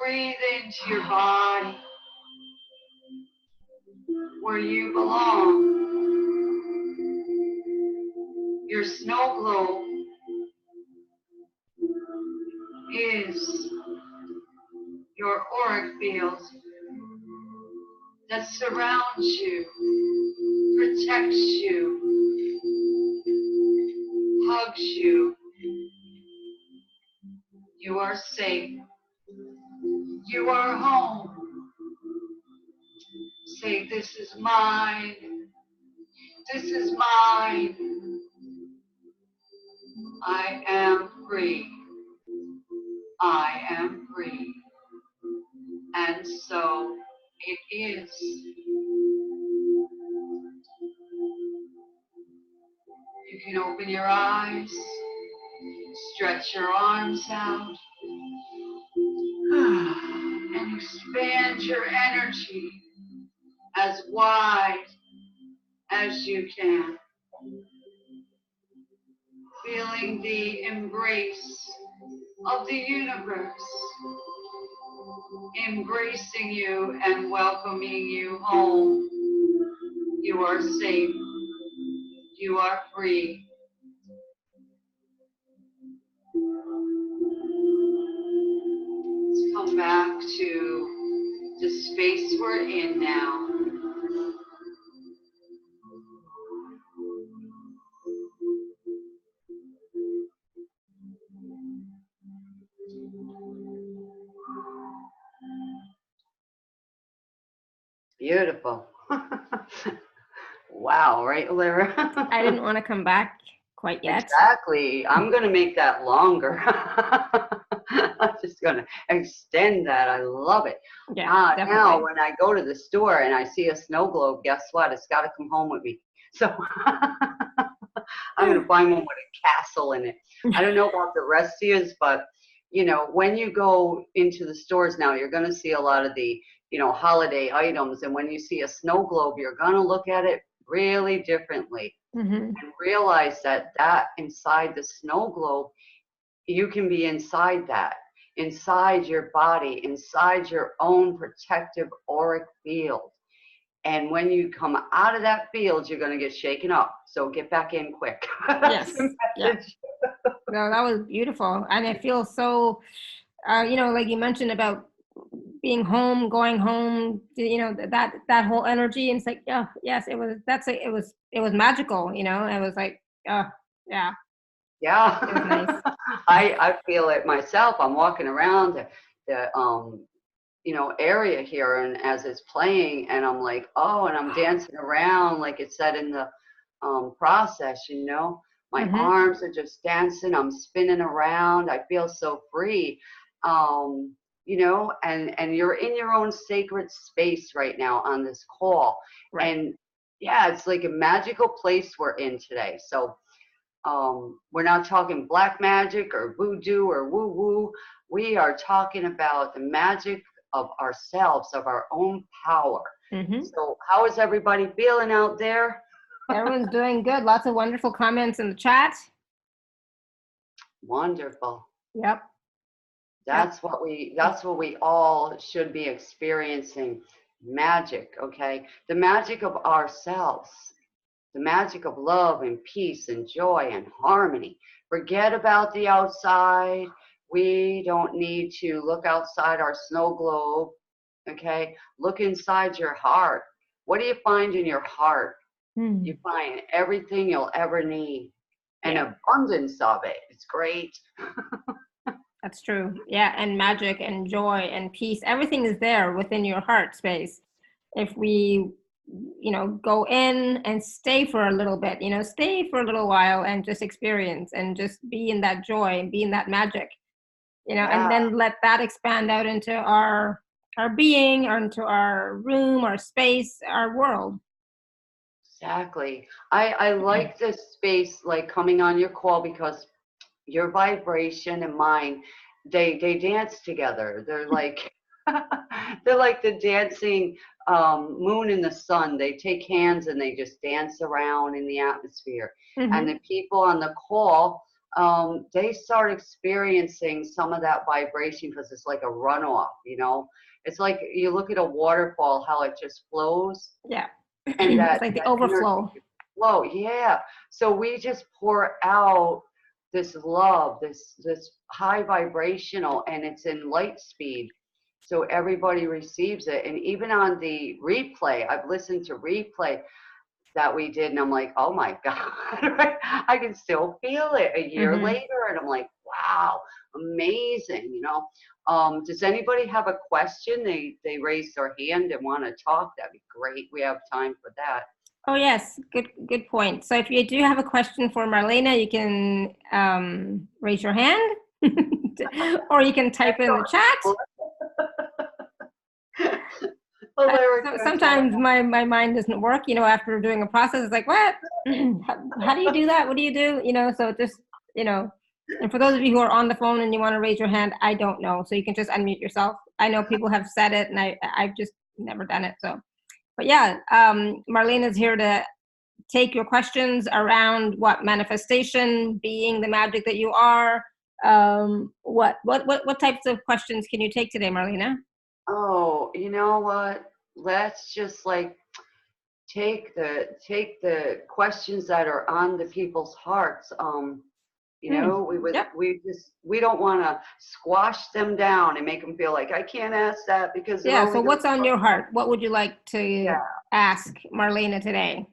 Breathe into your body where you belong. Your snow globe is your auric field that surrounds you, protects you, hugs you. You are safe. You are home. Say, "This is mine. This is mine. I am free. I am free." And so it is. You can open your eyes, stretch your arms out, and expand your energy as wide as you can. feeling the embrace of the universe, embracing you and welcoming you home. You are safe. You are free. Let's come back to the space we're in now. Beautiful. Wow, right, Lara? I didn't want to come back quite yet. Exactly. I'm going to make that longer. I'm just going to extend that. I love it. Yeah, definitely. Now, when I go to the store and I see a snow globe, guess what? It's got to come home with me. So I'm going to find one with a castle in it. I don't know about the rest of you, but you know, when you go into the stores now, you're going to see a lot of the, you know, holiday items. And when you see a snow globe, you're going to look at it really differently. And realize that inside the snow globe, you can be inside that, inside your body, inside your own protective auric field. And when you come out of that field, you're going to get shaken up. So get back in quick. Yes. Yeah. No, that was beautiful. And I feel so, you know, like you mentioned about being home, going home, you know, that whole energy. And it's like, yeah, yes, it was magical, you know. It was like, yeah. Yeah. It was nice. I feel it myself. I'm walking around the you know, area here, and as it's playing, and I'm like, oh, and I'm dancing around like it said in the process, you know. My arms are just dancing. I'm spinning around. I feel so free. You know, and you're in your own sacred space right now on this call. Right. And yeah, it's like a magical place we're in today. So we're not talking black magic or voodoo or woo woo. We are talking about the magic of ourselves, of our own power. So how is everybody feeling out there? Everyone's doing good. Lots of wonderful comments in the chat. Wonderful. Yep. That's what we all should be experiencing. Magic, okay? The magic of ourselves. The magic of love and peace and joy and harmony. Forget about the outside. We don't need to look outside our snow globe, okay? Look inside your heart. What do you find in your heart? You find everything you'll ever need. An abundance of it. It's great. That's true. Yeah, and magic and joy and peace, everything is there within your heart space. If we, you know, go in and stay for a little bit, you know, stay for a little while and just experience and just be in that joy and be in that magic, you know, and then let that expand out into our being, or into our room, our space, our world. Exactly. I like this space, like coming on your call, because your vibration and mine, they dance together. They're like they're like the dancing moon and the sun. They take hands and they just dance around in the atmosphere. And the people on the call, they start experiencing some of that vibration, because it's like a runoff, you know. It's like you look at a waterfall, how it just flows. Yeah. And it's like the overflow. Flow, yeah. So we just pour out this love, this high vibrational, and it's in light speed. So everybody receives it. And even on the replay, I've listened to replay that we did, and I'm like, oh my God, right? I can still feel it a year later. And I'm like, wow, amazing, you know. Does anybody have a question? They raise their hand and want to talk. That'd be great. We have time for that. Oh yes, good point. So if you do have a question for Marlena, you can raise your hand, or you can type in the chat. So sometimes my mind doesn't work, you know, after doing a process. It's like, what? How do you do that? What do you do? You know, so just, you know, and for those of you who are on the phone and you want to raise your hand, I don't know. So you can just unmute yourself. I know people have said it, and I've just never done it. So, but yeah, Marlena's here take your questions around what manifestation, being the magic that you are. What types of questions can you take today, Marlena? Oh, you know what? Let's just like take the questions that are on the people's hearts. You know, Yep. we don't want to squash them down and make them feel like I can't ask that because they're Yeah. only So going what's on your heart? What would you like to yeah, ask Marlena today?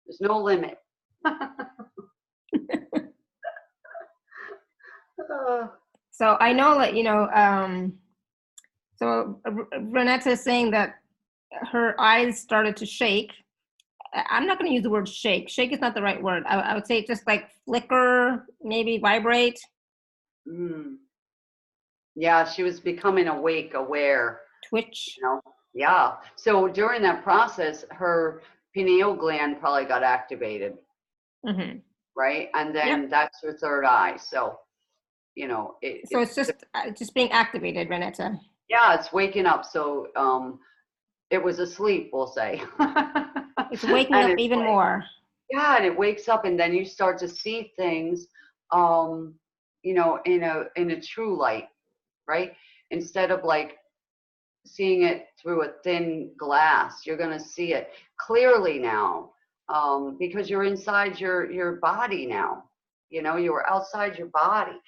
there's no limit. So I know that, so Renetta is saying that her eyes started to shake. I'm not going to use the word shake. Shake is not the right word. I would say just like flicker, maybe vibrate. Mm. Yeah, she was becoming aware. Twitch. You know? Yeah. So during that process, her pineal gland probably got activated, Mm-hmm. right? And Yep. then that's her third eye. So, you know, So it's just being activated, Renetta. yeah, it's waking up. So it was asleep, we'll say. It's waking And up it's even like, more. yeah, and it wakes up, and then you start to see things, you know, in a true light, right? Instead of like seeing it through a thin glass, you're going to see it clearly now, because you're inside your body now. You know, you were outside your body.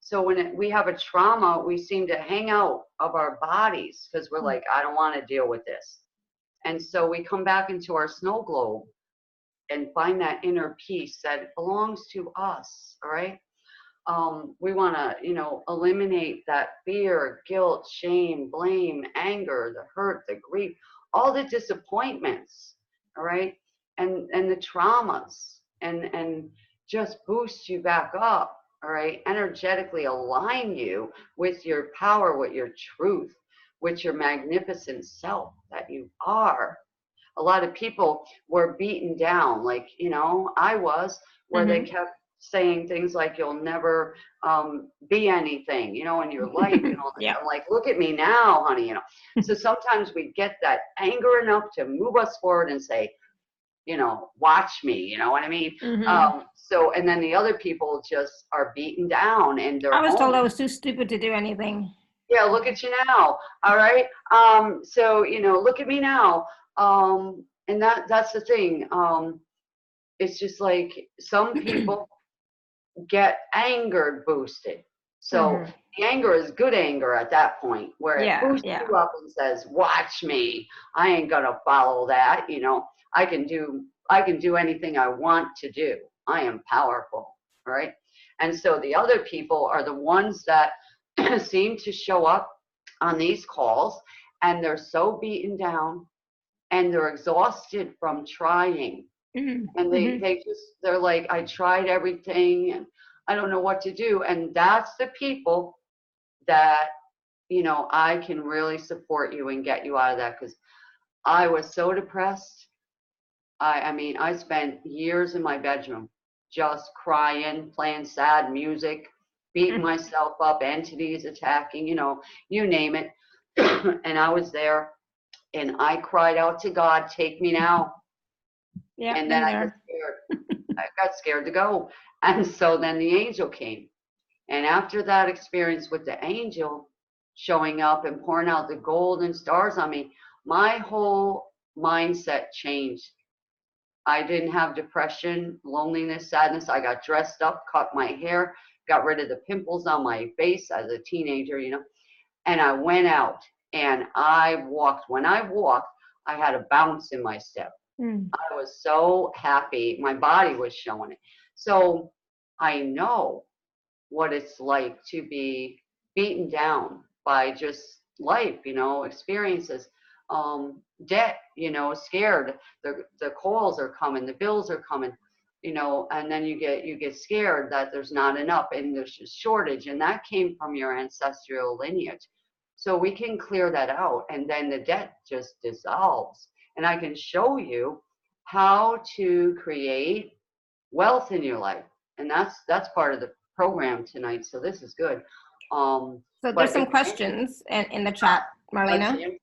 So when we have a trauma, we seem to hang out of our bodies because we're like, I don't want to deal with this. And so we come back into our snow globe and find that inner peace that belongs to us. All right. We want to, you know, eliminate that fear, guilt, shame, blame, anger, the hurt, the grief, all the disappointments. All right. And the traumas, and just boost you back up. All right. Energetically align you with your power, with your truth, with your magnificent self that you are. A lot of people were beaten down, like, you know, I was, where they kept saying things like, you'll never be anything, you know, in your life and all this. Yeah. I'm like, look at me now, honey, you know. So sometimes we get that anger enough to move us forward and say, you know, watch me, you know what I mean? So, and then the other people just are beaten down and I their was told own. I was too stupid to do anything. Yeah, look at you now. All right. So, you know, look at me now. And that's the thing. It's just like some people get anger boosted. So the anger is good anger at that point, where it boosts you up and says, watch me. I ain't gonna follow that, you know. I can do anything I want to do. I am powerful. Right. And so the other people are the ones that seem to show up on these calls, and they're so beaten down and they're exhausted from trying. And they're like, I tried everything and I don't know what to do. And that's the people that, you know, I can really support you and get you out of that, because I was so depressed. I mean, I spent years in my bedroom just crying, playing sad music, beating myself up, entities attacking, you know, you name it. And I was there and I cried out to God, take me now. Yeah. And then I got scared. I got scared to go. And so then the angel came. And after that experience with the angel showing up and pouring out the golden stars on me, my whole mindset changed. I didn't have depression, loneliness, sadness. I got dressed up, cut my hair, got rid of the pimples on my face as a teenager, you know, and I went out and I walked. When I walked, I had a bounce in my step. I was so happy. My body was showing it. So I know what it's like to be beaten down by just life, you know, experiences, debt, you know, scared. The calls are coming, the bills are coming, you know, and then you get scared that there's not enough and there's a shortage, and that came from your ancestral lineage. So we can clear that out, and then the debt just dissolves. And I can show you how to create wealth in your life, and that's part of the program tonight. So this is good. So there's some questions in the chat, Let's Marlena. answer them.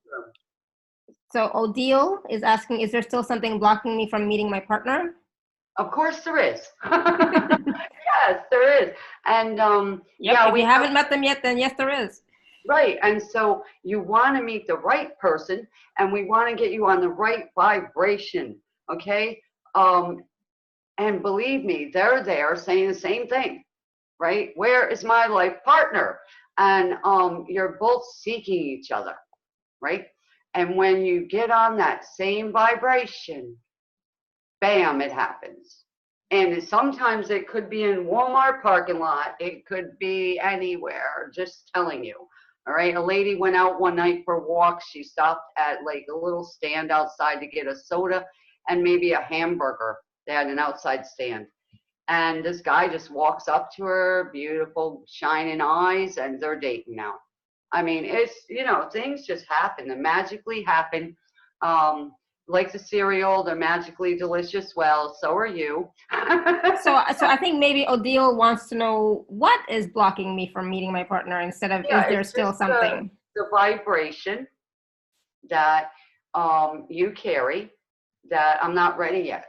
So Odile is asking, is there still something blocking me from meeting my partner? Of course there is. Yes, there is. And Yep, yeah, if we you have, haven't met them yet, then yes, there is. right. And so you want to meet the right person, and we want to get you on the right vibration. Okay. Um, and believe me, they're there saying the same thing, right? Where is my life partner? And you're both seeking each other, right? And when you get on that same vibration, bam, it happens. And sometimes it could be in Walmart parking lot. It could be anywhere, just telling you. All right. A lady went out one night for a walk. She stopped at like a little stand outside to get a soda and maybe a hamburger. They had an outside stand. And this guy just walks up to her, beautiful, shining eyes, and they're dating now. I mean, it's, things just happen. They magically happen. Like the cereal, they're magically delicious. Well, so are you. So I think maybe Odile wants to know what is blocking me from meeting my partner instead of Yeah, is there it's still just something? the vibration that you carry that I'm not ready yet.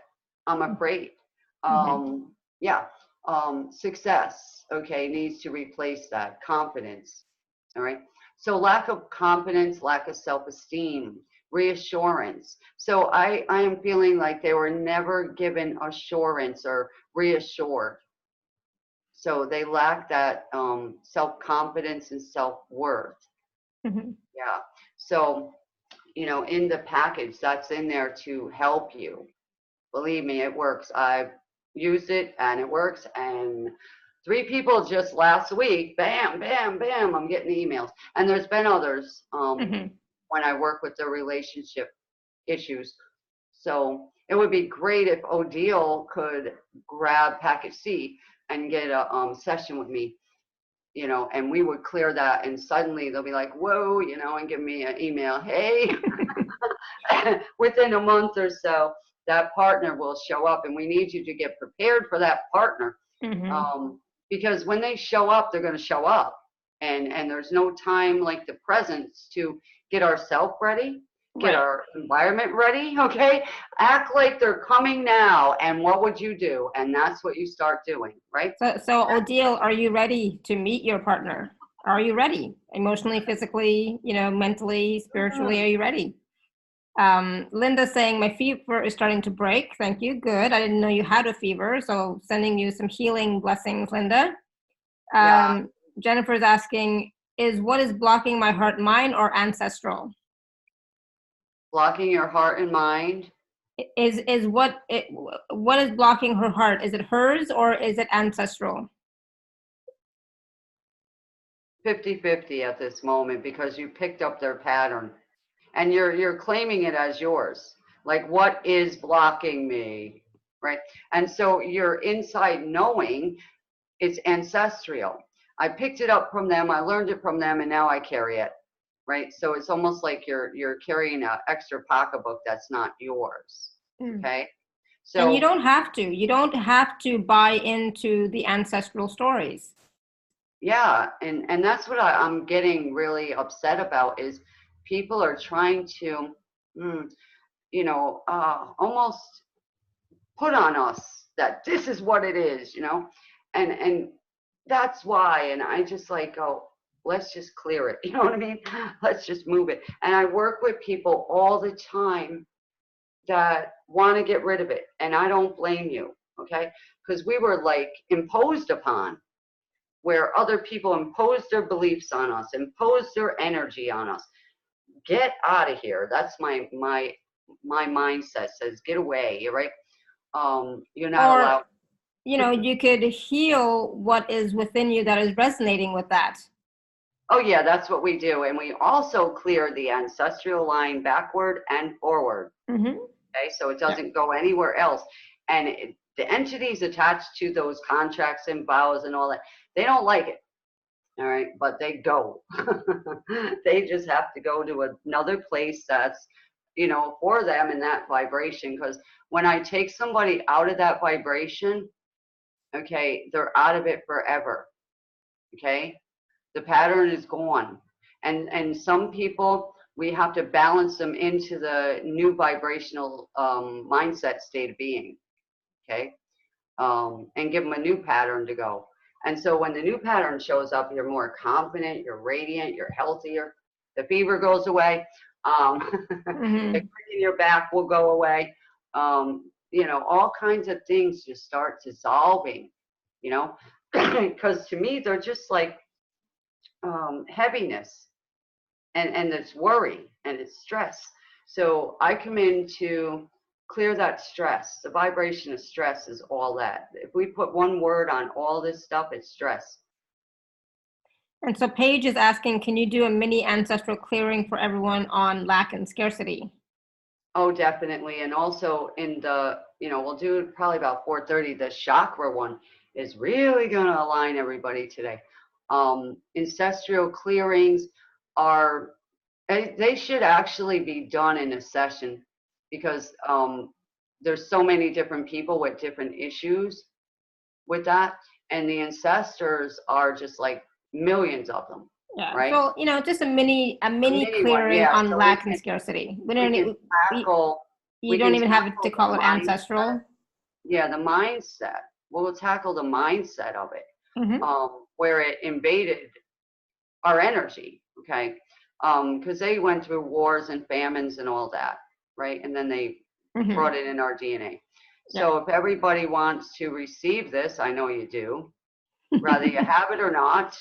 I'm afraid. Mm-hmm. Yeah. Success, okay, needs to replace that. Confidence. All right. So lack of confidence, lack of self-esteem, reassurance. So I am feeling like they were never given assurance or reassured. So they lack that self-confidence and self-worth. Mm-hmm. Yeah. So, in the package that's in there to help you. Believe me, it works. I've used it and it works. And 3 people just last week, bam, bam, bam, I'm getting emails. And there's been others Mm-hmm. when I work with their relationship issues. So it would be great if Odile could grab package C and get a session with me, and we would clear that. And suddenly they'll be like, whoa, and give me an email. Hey, within a month or so, that partner will show up, and we need you to get prepared for that partner. Mm-hmm. Um, because when they show up, they're going to show up, and there's no time like the presence to get ourselves ready, get Right. our environment ready. Okay, act like they're coming now, and what would you do? And that's what you start doing, right? So Odile, are you ready to meet your partner? Are you ready? Emotionally, physically, mentally, spiritually, are you ready? Linda saying my fever is starting to break. Thank you. Good. I didn't know you had a fever. So sending you some healing blessings, Linda. Yeah, Jennifer's asking, is what is blocking my heart mine or ancestral? blocking your heart and mind. Is what is blocking her heart? Is it hers or is it ancestral? 50-50 at this moment because you picked up their pattern and you're claiming it as yours. Like, what is blocking me, right? And so you're inside knowing it's ancestral. I picked it up from them, I learned it from them, and now I carry it, right? So it's almost like you're carrying an extra pocketbook that's not yours. Mm. Okay, And you so don't have to. You don't have to buy into the ancestral stories. yeah, and that's what I'm getting really upset about is people are trying to, mm, almost put on us that this is what it is, and that's why. And I just like go, let's just clear it. You know what I mean? Let's just move it. And I work with people all the time that want to get rid of it, and I don't blame you, okay? Because we were like imposed upon, where other people imposed their beliefs on us, imposed their energy on us. Get out of here. That's my mindset says get away. You're right. You're not Or, allowed. you could heal what is within you that is resonating with that. Oh yeah, that's what we do, and we also clear the ancestral line backward and forward. Mm-hmm. Okay, so it Yeah. doesn't go anywhere else. And the entities attached to those contracts and vows and all that, they don't like it. All right, but they go. They just have to go to another place that's, for them in that vibration. Because when I take somebody out of that vibration, okay, they're out of it forever. Okay, the pattern is gone. And some people we have to balance them into the new vibrational mindset state of being, okay? And give them a new pattern to go. And so when the new pattern shows up, you're more confident, you're radiant, you're healthier, the fever goes away, the crick in your back will go away, you know, all kinds of things just start dissolving, you know, because to me, they're just like heaviness and it's worry and it's stress. So I come in to clear that stress. The vibration of stress is all that. If we put one word on all this stuff, it's stress. And so Paige is asking, can you do a mini ancestral clearing for everyone on lack and scarcity? Oh, definitely. And also in the, you know, we'll do it probably about 4:30. The chakra one is really going to align everybody today. Ancestral clearings are, they should actually be done in a session because there's so many different people with different issues with that. And the ancestors are just like millions of them. Yeah. Right. So, you know, just a mini mini one, clearing yeah. on So lack and scarcity. We don't can tackle. you don't even have to call it mindset. ancestral. Yeah, the mindset. We'll tackle the mindset of it, where it invaded our energy. Okay, because they went through wars and famines and all that, right? And then they brought it in our DNA. So if everybody wants to receive this, I know you do, whether you have it or not,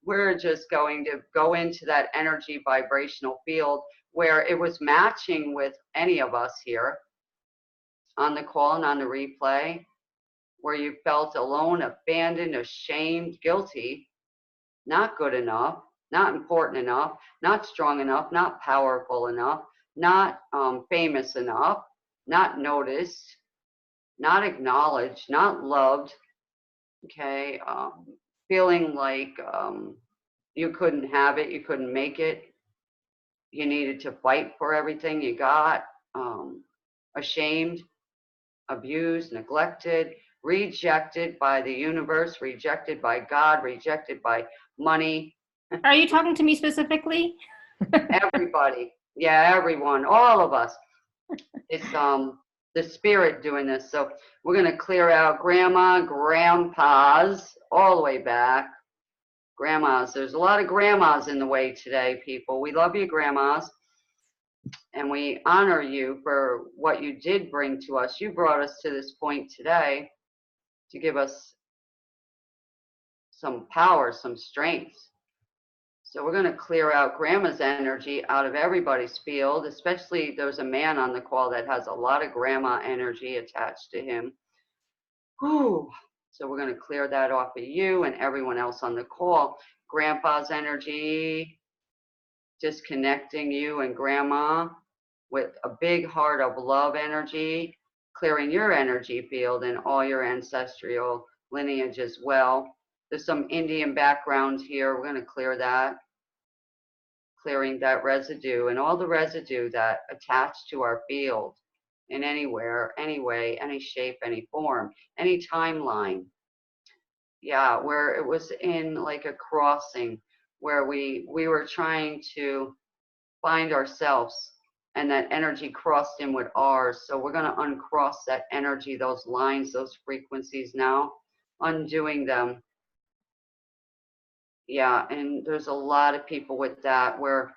we're just going to go into that energy vibrational field where it was matching with any of us here on the call and on the replay, where you felt alone, abandoned, ashamed, guilty, not good enough, not important enough, not strong enough, not powerful enough, not famous enough, not noticed, not acknowledged, not loved, okay, feeling like you couldn't have it, you couldn't make it, you needed to fight for everything you got, ashamed, abused, neglected, rejected by the universe, rejected by God, rejected by money. Are you talking to me specifically? Everybody. Yeah, everyone, all of us. It's the spirit doing this. So we're going to clear out grandma, grandpas, all the way back. Grandmas. There's a lot of grandmas in the way today, people. We love you, grandmas. And we honor you for what you did bring to us. You brought us to this point today to give us some power, some strength. So we're going to clear out grandma's energy out of everybody's field, especially there's a man on the call that has a lot of grandma energy attached to him. Whew. So we're going to clear that off of you and everyone else on the call. Grandpa's energy, disconnecting you and grandma with a big heart of love energy, clearing your energy field and all your ancestral lineage as well. There's some Indian background here. We're going to clear that. Clearing that residue and all the residue that attached to our field in anywhere, any way, any shape, any form, any timeline. Yeah, where it was in like a crossing where we were trying to find ourselves and that energy crossed in with ours. So we're going to uncross that energy, those lines, those frequencies now, undoing them. Yeah, and there's a lot of people with that where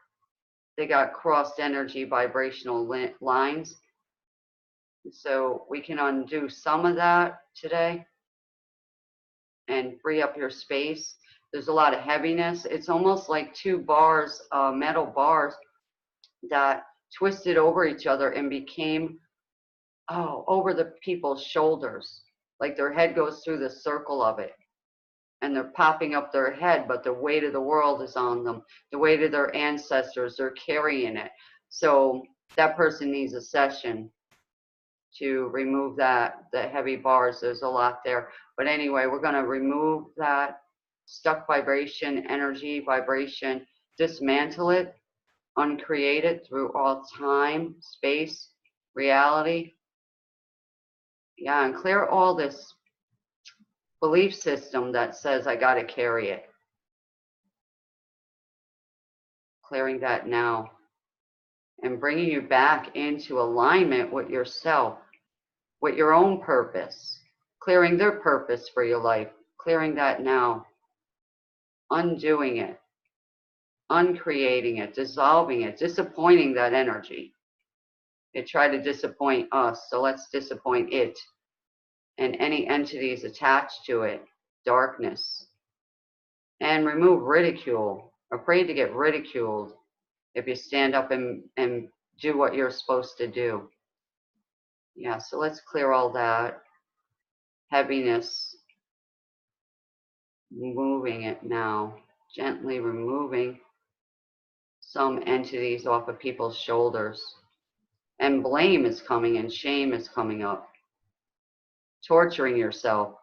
they got crossed energy vibrational lines. So we can undo some of that today and free up your space. There's a lot of heaviness. It's almost like two bars, metal bars that twisted over each other and became, over the people's shoulders. Like their head goes through the circle of it. And they're popping up their head, but the weight of the world is on them. The weight of their ancestors, they're carrying it. So that person needs a session to remove that, the heavy bars. There's a lot there. But anyway, we're going to remove that stuck vibration, energy, vibration, dismantle it, uncreate it through all time, space, reality. Yeah, and clear all this belief system that says I got to carry it. Clearing that now and bringing you back into alignment with yourself, with your own purpose, clearing their purpose for your life, clearing that now, undoing it, uncreating it, dissolving it, disappointing that energy. It tried to disappoint us, so let's disappoint it and any entities attached to it, darkness, and remove ridicule. Afraid to get ridiculed if you stand up and do what you're supposed to do. Yeah, so let's clear all that heaviness, moving it now, gently removing some entities off of people's shoulders. And blame is coming and shame is coming up. Torturing yourself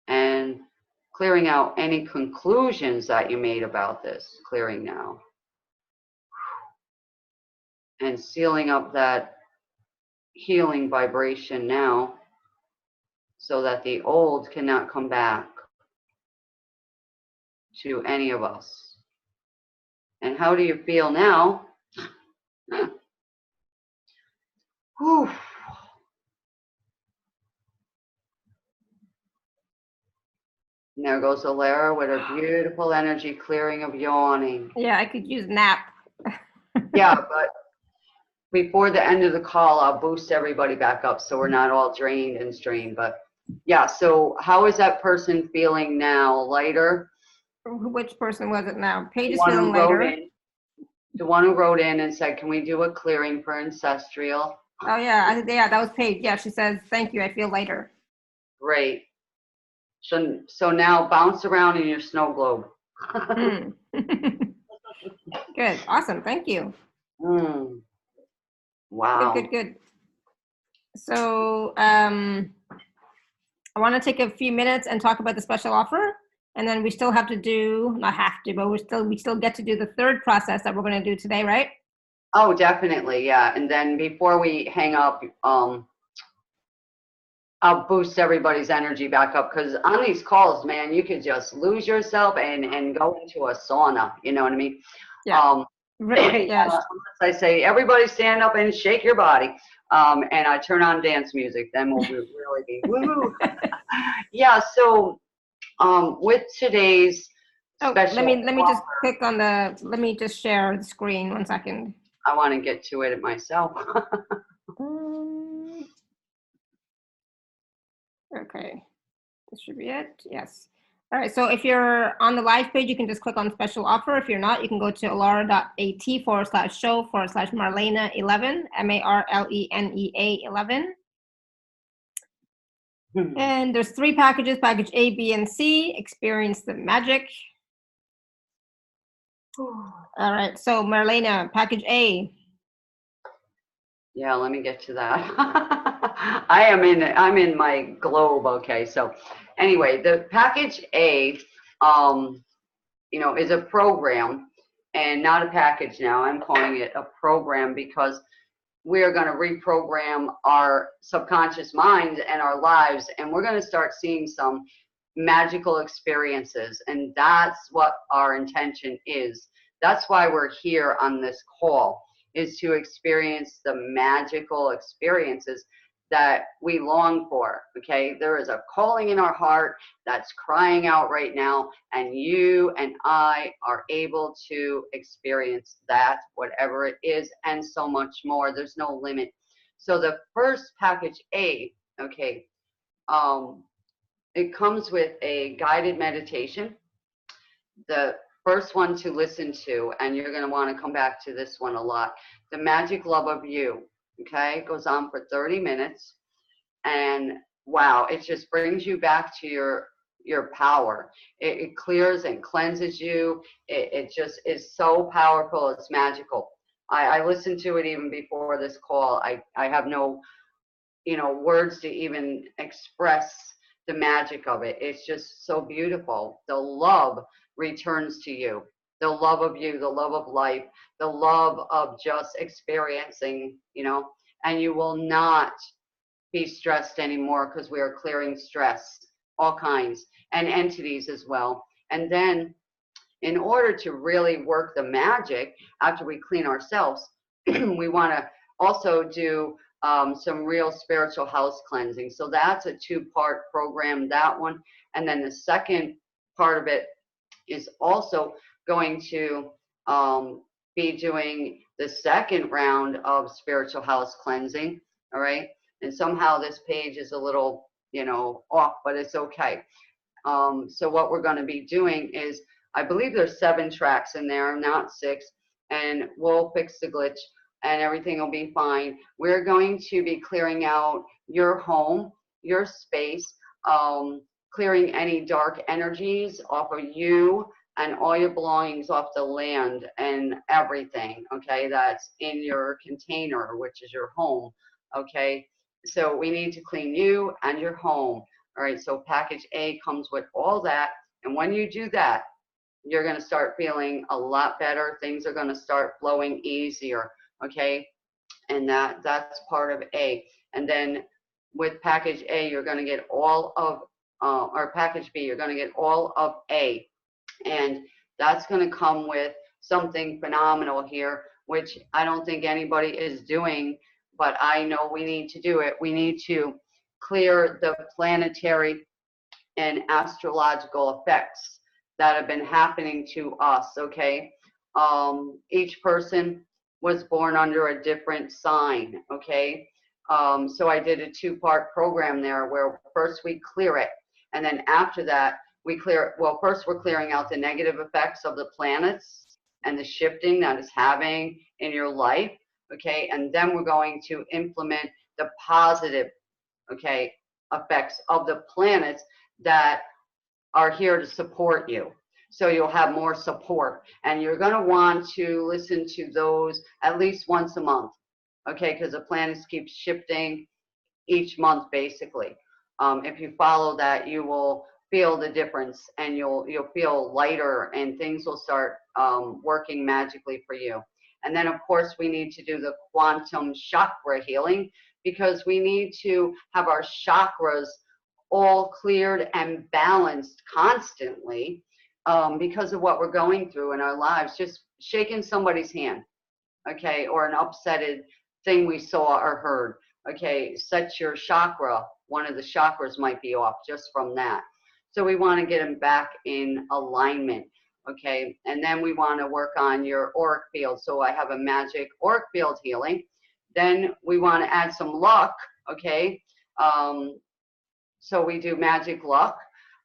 and clearing out any conclusions that you made about this, clearing now. And sealing up that healing vibration now so that the old cannot come back to any of us. And how do you feel now? Whew. And there goes Alara with a beautiful energy clearing of yawning. Yeah, I could use nap. Yeah, but before the end of the call, I'll boost everybody back up so we're not all drained and strained. But yeah, so how is that person feeling now? Lighter? Which person was it now? Paige The is one feeling who wrote lighter. in. The one who wrote in and said, can we do a clearing for ancestral? Oh yeah, yeah, that was Paige. Yeah, she says, thank you, I feel lighter. Great. So now bounce around in your snow globe. Good, awesome, thank you. Wow. Good. So I want to take a few minutes and talk about the special offer, and then we still have to do, not have to, but we still get to do the third process that we're going to do today, right? Oh, definitely, yeah. And then before we hang up, I'll boost everybody's energy back up, because on these calls, man, you could just lose yourself and go into a sauna. You know what I mean? Yeah. Yeah. Unless I say, everybody stand up and shake your body, and I turn on dance music, then we'll really be woo. Yeah. So with today's special, let me just click on let me just share the screen 1 second. I want to get to it myself. Okay, this should be it. Yes. All right, so if you're on the live page, you can just click on special offer. If you're not, you can go to alara.at/show/Marlenea11, MARLENEA 11. And there's 3 packages, package A, B, and C, experience the magic. All right, so Marlenea, package A. Yeah, let me get to that. I'm in my globe. Okay, so anyway, the package A, you know, is a program and not a package now. I'm calling it a program because we're going to reprogram our subconscious minds and our lives, and we're going to start seeing some magical experiences, and that's what our intention is. That's why we're here on this call, is to experience the magical experiences that we long for. Okay, there is a calling in our heart that's crying out right now, and you and I are able to experience that, whatever it is, and so much more. There's no limit. So the first package A, okay, it comes with a guided meditation. The first one to listen to, and you're going to want to come back to this one a lot, the magic love of you. Okay, it goes on for 30 minutes, and wow, it just brings you back to your power. It clears and cleanses you. It just is so powerful. It's magical. I listened to it even before this call. I have no, you know, words to even express the magic of it. It's just so beautiful. The love returns to you. The love of you, the love of life, the love of just experiencing, you know, and you will not be stressed anymore, because we are clearing stress, all kinds, and entities as well. And then in order to really work the magic after we clean ourselves, we want to also do some real spiritual house cleansing. So that's a 2-part program, that one. And then the second part of it is also going to be doing the second round of spiritual house cleansing. All right. And somehow this page is a little, off, but it's okay. So what we're going to be doing is, I believe there's 7 tracks in there, not 6, and we'll fix the glitch and everything will be fine. We're going to be clearing out your home, your space, clearing any dark energies off of you and all your belongings off the land and everything, okay, that's in your container, which is your home, okay? So we need to clean you and your home. All right, so package A comes with all that. And when you do that, you're going to start feeling a lot better. Things are going to start flowing easier, okay? And that's part of A. And then with package A, you're going to get all of, or package B, you're going to get all of A. And that's going to come with something phenomenal here, which I don't think anybody is doing, but I know we need to do it. We need to clear the planetary and astrological effects that have been happening to us, okay? Each person was born under a different sign, okay? So I did a 2-part program there where first we clear it, and then after that, we clear, well, first we're clearing out the negative effects of the planets and the shifting that is having in your life, okay? And then we're going to implement the positive, okay, effects of the planets that are here to support you. So you'll have more support, and you're going to want to listen to those at least once a month, okay, because the planets keep shifting each month basically. If you follow that, you will feel the difference, and you'll feel lighter, and things will start working magically for you. And then of course we need to do the quantum chakra healing, because we need to have our chakras all cleared and balanced constantly, because of what we're going through in our lives. Just shaking somebody's hand, okay, or an upsetted thing we saw or heard, okay, sets your chakra, one of the chakras might be off just from that. So we want to get them back in alignment, okay? And then we want to work on your auric field. So I have a magic auric field healing. Then we want to add some luck, okay? So we do magic luck.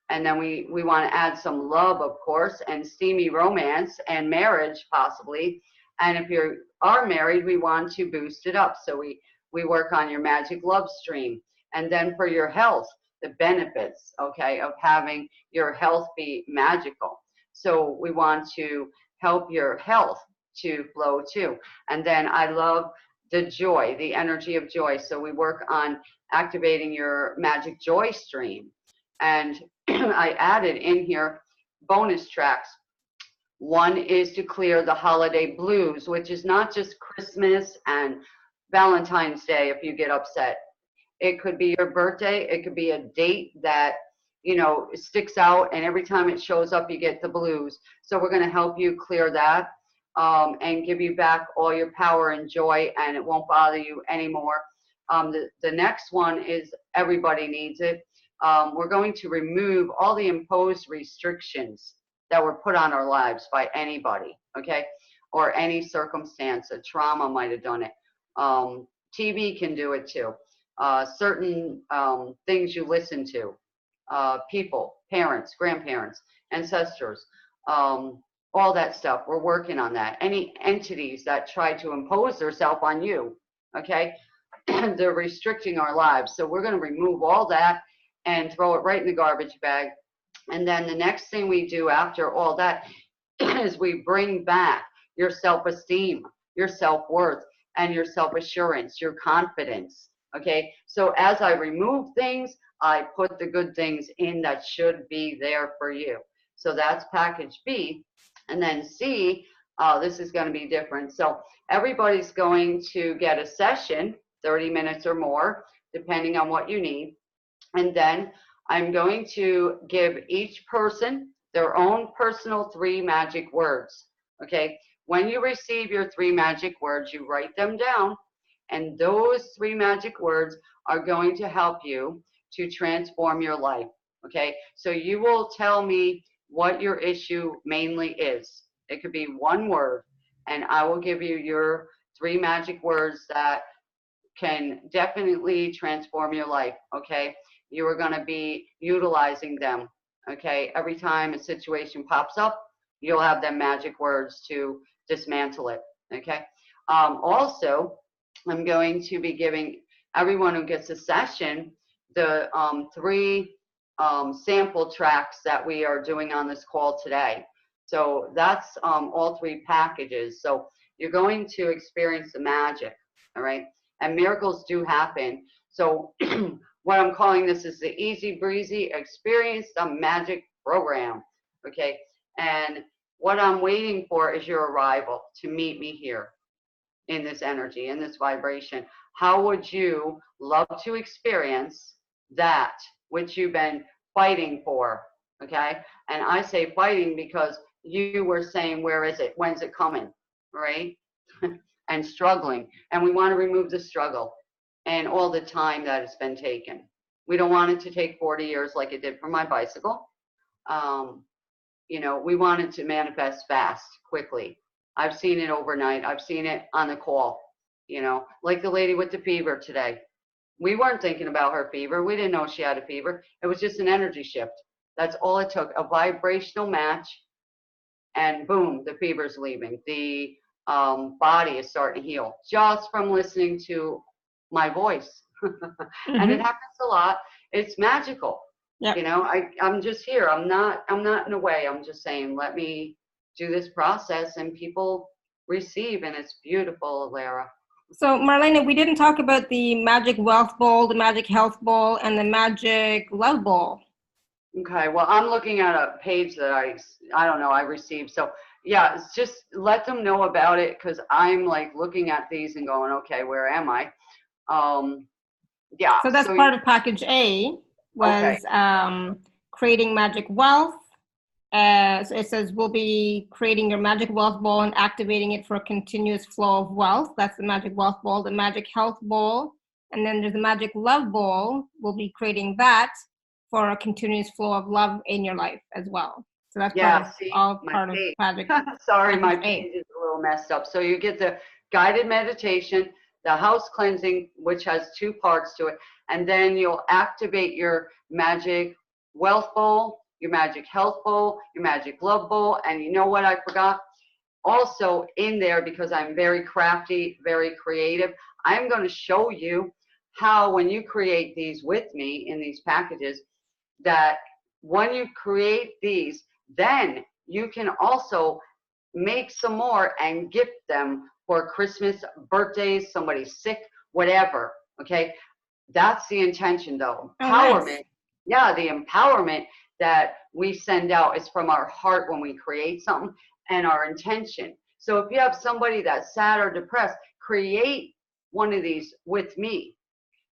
And then we want to add some love, of course, and steamy romance and marriage possibly. And if you are married, we want to boost it up. So we work on your magic love stream. And then for your health, the benefits, okay, of having your health be magical. So we want to help your health to flow too. And then I love the joy, the energy of joy. So we work on activating your magic joy stream. And I added in here bonus tracks. One is to clear the holiday blues, which is not just Christmas and Valentine's Day if you get upset. It could be your birthday. It could be a date that, sticks out, and every time it shows up, you get the blues. So we're going to help you clear that and give you back all your power and joy, and it won't bother you anymore. The next one is everybody needs it. We're going to remove all the imposed restrictions that were put on our lives by anybody, okay, or any circumstance. A trauma might have done it. TV can do it too. Certain things you listen to, people, parents, grandparents, ancestors, all that stuff. We're working on that. Any entities that try to impose themselves on you, okay, they're restricting our lives. So we're going to remove all that and throw it right in the garbage bag. And then the next thing we do after all that is we bring back your self-esteem, your self-worth, and your self-assurance, your confidence. Okay, so as I remove things, I put the good things in that should be there for you. So that's package B. And then C, this is going to be different. So everybody's going to get a session, 30 minutes or more, depending on what you need. And then I'm going to give each person their own personal 3 magic words. Okay, when you receive your 3 magic words, you write them down, and those 3 magic words are going to help you to transform your life. Okay, so you will tell me what your issue mainly is. It could be one word, and I will give you your 3 magic words that can definitely transform your life. Okay, you are going to be utilizing them. Okay, every time a situation pops up, you'll have them magic words to dismantle it. Okay, also, I'm going to be giving everyone who gets a session the 3 sample tracks that we are doing on this call today. So that's all 3 packages. So you're going to experience the magic, all right? And miracles do happen. So what I'm calling this is the Easy Breezy Experience the Magic program, okay? And what I'm waiting for is your arrival to meet me here in this energy, in this vibration. How would you love to experience that which you've been fighting for, okay? And I say fighting because you were saying, where is it? When's it coming, right? And struggling. And we want to remove the struggle and all the time that it's been taken. We don't want it to take 40 years like it did for my bicycle. You know, we want it to manifest fast, quickly. I've seen it overnight. I've seen it on the call, you know, like the lady with the fever today. We weren't thinking about her fever. We didn't know she had a fever. It was just an energy shift. That's all it took, a vibrational match, and boom, the fever's leaving. The body is starting to heal just from listening to my voice. And it happens a lot. It's magical. Yep. You know, I'm just here. I'm not in a way. I'm just saying, let me do this process, and people receive, and it's beautiful, Lara. So Marlena, we didn't talk about the Magic Wealth Bowl, the Magic Health Bowl, and the Magic Love Bowl. Okay, well, I'm looking at a page that I don't know, I received. So yeah, it's just let them know about it, because I'm like looking at these and going, okay, where am I? Yeah. So that's part of package A was creating magic wealth. So it says we'll be creating your magic wealth bowl and activating it for a continuous flow of wealth. That's the magic wealth bowl. The magic health bowl, and then there's the magic love bowl. We'll be creating that for a continuous flow of love in your life as well. So that's all part of magic. Sorry, my page is a little messed up. So you get the guided meditation, the house cleansing, which has 2 parts to it, and then you'll activate your magic wealth bowl, your magic health bowl, your magic love bowl. And you know what I forgot? Also in there, because I'm very crafty, very creative, I'm going to show you how, when you create these with me in these packages, that when you create these, then you can also make some more and gift them for Christmas, birthdays, somebody's sick, whatever. Okay, that's the intention, though. Empowerment. Nice. Yeah, the empowerment that we send out is from our heart when we create something, and our intention. So if you have somebody that's sad or depressed, create one of these with me,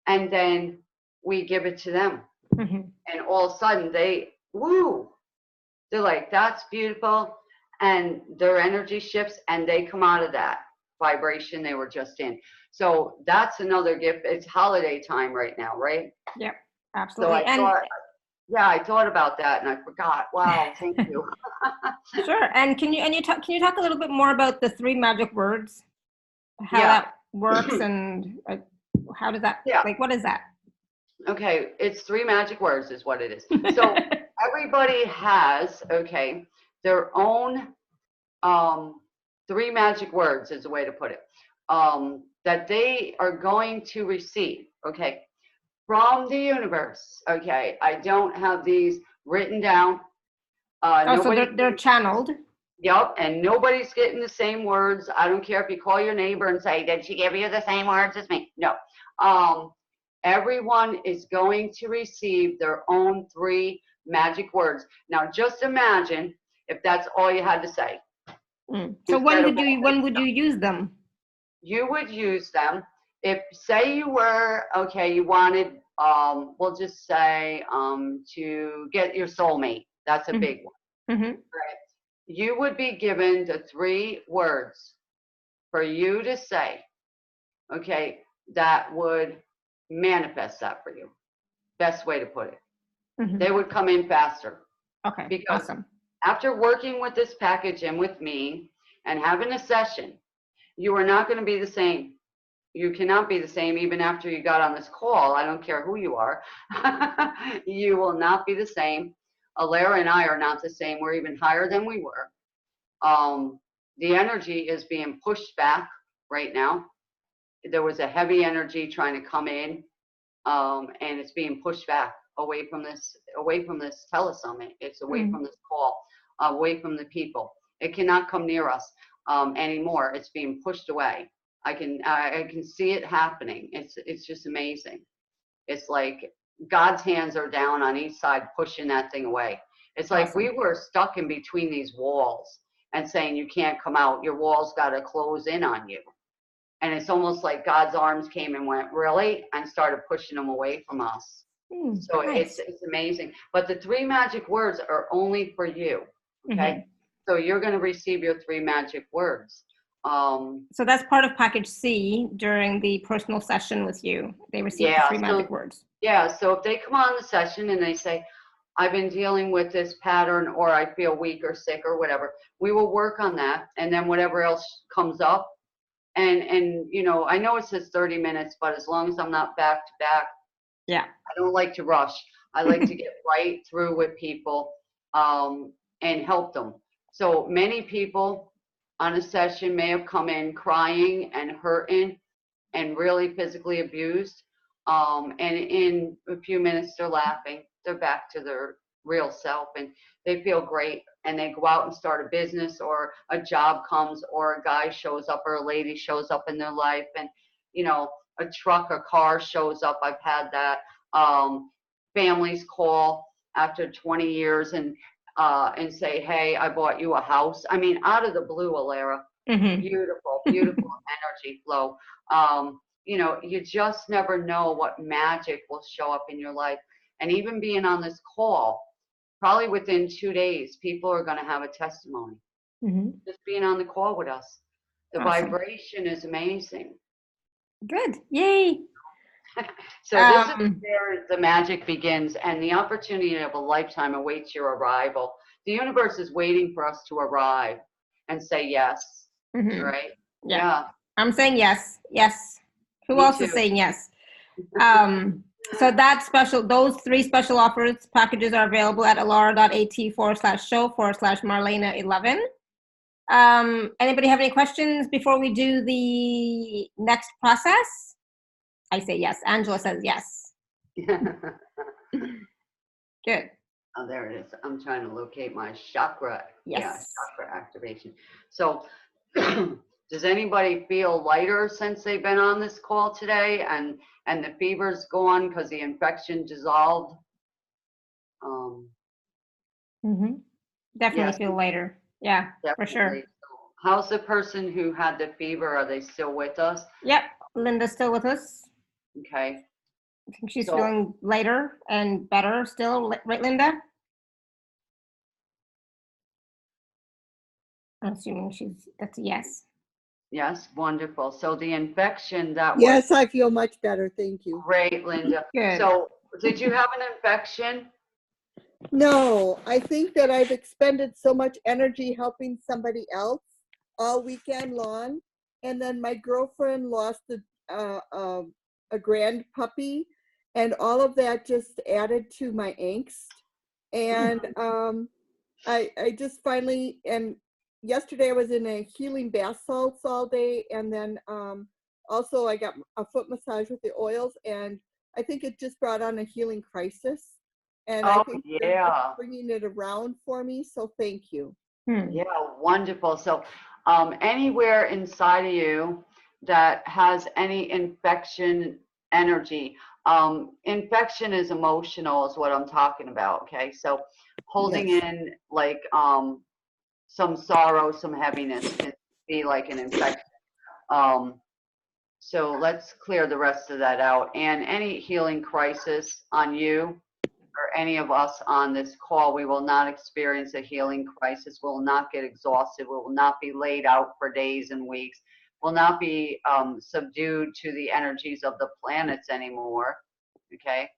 and then we give it to them. And all of a sudden they're like, that's beautiful, and their energy shifts, and they come out of that vibration they were just in. So that's another gift. It's holiday time right now, right? Yep, absolutely. So I thought about that, and I forgot. Wow, thank you. Sure. And can you talk a little bit more about the 3 magic words, how that works, and how does that, like, what is that? Okay, it's 3 magic words is what it is. So everybody has, their own 3 magic words is the way to put it, that they are going to receive, from the universe. I don't have these written down. So they're channeled. Yep, and nobody's getting the same words. I don't care if you call your neighbor and say, did she give you the same words as me? No. Everyone is going to receive their own 3 magic words. Now, just imagine if that's all you had to say. So when would you use them? You would use them if, say you were, you wanted, we'll just say, to get your soulmate. That's a big one. Mm-hmm. You would be given the 3 words for you to say, okay, that would manifest that for you. Best way to put it. Mm-hmm. They would come in faster. Okay, Because awesome. after working with this package and with me and having a session, you are not going to be the same. You cannot be the same even after you got on this call. I don't care who you are. You will not be the same. Alara and I are not the same. We're even higher than we were. The energy is being pushed back right now. There was a heavy energy trying to come in, and it's being pushed back away from this telesummit. It's away from this call, away from the people. It cannot come near us anymore. It's being pushed away. I can see it happening. It's just amazing. It's like God's hands are down on each side pushing that thing away. It's like we were stuck in between these walls and saying you can't come out. Your walls got to close in on you. And it's almost like God's arms came and went, really? And started pushing them away from us. So nice. it's amazing. But the 3 magic words are only for you. Okay. So you're going to receive your 3 magic words. So that's part of package C during the personal session with you. They receive the 3 magic words. Yeah. So if they come on the session and they say, I've been dealing with this pattern, or I feel weak or sick or whatever, we will work on that. And then whatever else comes up. And you know, I know it says 30 minutes, but as long as I'm not back to back, yeah, I don't like to rush. I like to get right through with people and help them. So many people on a session may have come in crying and hurting and really physically abused. And in a few minutes, they're laughing. They're back to their real self and they feel great. And they go out and start a business, or a job comes, or a guy shows up or a lady shows up in their life. And, you know, a truck or car shows up. I've had that. Families call after 20 years and say, hey, I bought you a house. I mean, out of the blue, Alara. Beautiful, beautiful energy flow. You know, you just never know what magic will show up in your life. And even being on this call, probably within 2 days, people are going to have a testimony. Just being on the call with us. The vibration is amazing. Good. Yay. So this is where the magic begins, and the opportunity of a lifetime awaits your arrival. The universe is waiting for us to arrive and say yes. Right? Yeah. I'm saying yes. Yes. Who Me else too. is saying yes? So that special, those 3 special offers packages are available at alara.at/show/Marlenea11. Anybody have any questions before we do the next process? I say yes. Angela says yes. Good. Oh, there it is. I'm trying to locate my chakra. Yes. Yeah, chakra activation. So does anybody feel lighter since they've been on this call today, and the fever's gone because the infection dissolved? Definitely feel lighter. Yeah, definitely. For sure. How's the person who had the fever? Are they still with us? Yep. Linda's still with us. Okay. I think she's feeling lighter and better still, right, Linda? I'm assuming that's a yes. Yes, wonderful. So the infection that was... Yes, I feel much better. Thank you. Great, Linda. Good. So did you have an infection? No, I think that I've expended so much energy helping somebody else all weekend long. And then my girlfriend lost a grand puppy, and all of that just added to my angst. And I just finally, and yesterday I was in a healing bath salts all day, and then also I got a foot massage with the oils, and I think it just brought on a healing crisis. And I think they're bringing it around for me, so thank you. Yeah, wonderful. So anywhere inside of you that has any infection energy, infection is emotional is what I'm talking about, okay? So holding in like some sorrow, some heaviness can be like an infection. So let's clear the rest of that out. And any healing crisis on you, or any of us on this call, we will not experience a healing crisis. We will not get exhausted. We will not be laid out for days and weeks. Will not be subdued to the energies of the planets anymore. Okay.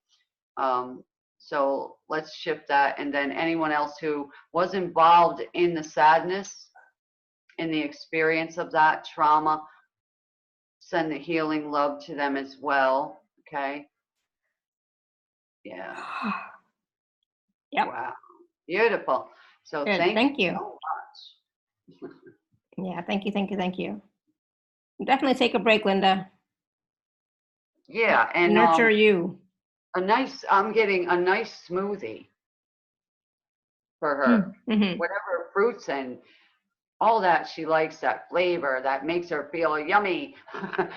So let's shift that. And then anyone else who was involved in the sadness, in the experience of that trauma, send the healing love to them as well. Okay. Yeah. Yep. Wow. Beautiful. So Good. thank Thank you you. so much. Yeah. Thank you. Thank you. Thank you. Definitely take a break, Linda. Yeah. And Nurture you. I'm getting a nice smoothie for her. Mm-hmm. Whatever fruits and all that she likes, that flavor that makes her feel yummy.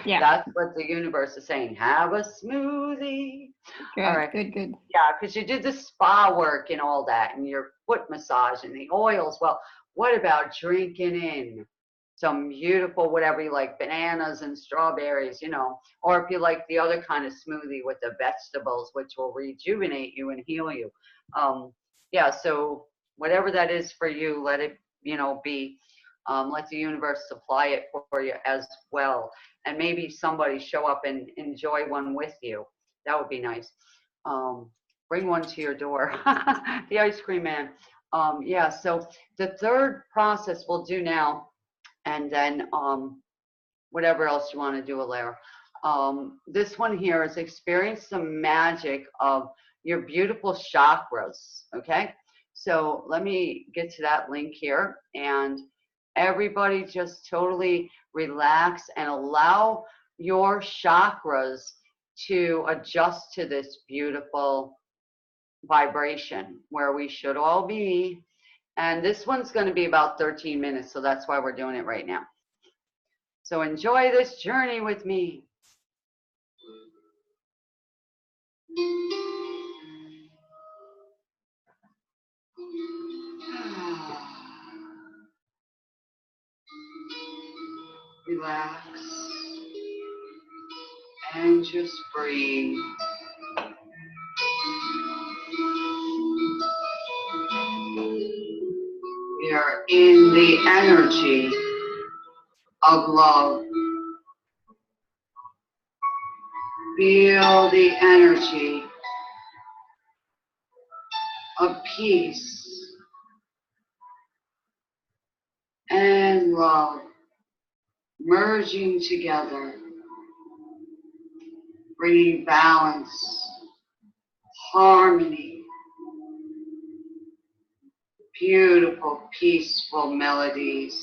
Yeah. That's what the universe is saying. Have a smoothie. Good. All right. Good. Good. Yeah, because you did the spa work and all that, and your foot massage and the oils. Well, what about drinking in some beautiful, whatever you like, bananas and strawberries, you know, or if you like the other kind of smoothie with the vegetables, which will rejuvenate you and heal you. Yeah, so whatever that is for you, let it, you know, be. Let the universe supply it for you as well. And maybe somebody show up and enjoy one with you. That would be nice. Bring one to your door. The ice cream man. Yeah, so the third process we'll do now, and then whatever else you want to do, Alara. This one here is experience the magic of your beautiful chakras, okay? So let me get to that link here, and everybody just totally relax and allow your chakras to adjust to this beautiful vibration where we should all be. And this one's going to be about 13 minutes, so that's why we're doing it right now. So enjoy this journey with me. Relax and just breathe. We are in the energy of love. Feel the energy of peace and love merging together, bringing balance, harmony, beautiful, peaceful melodies,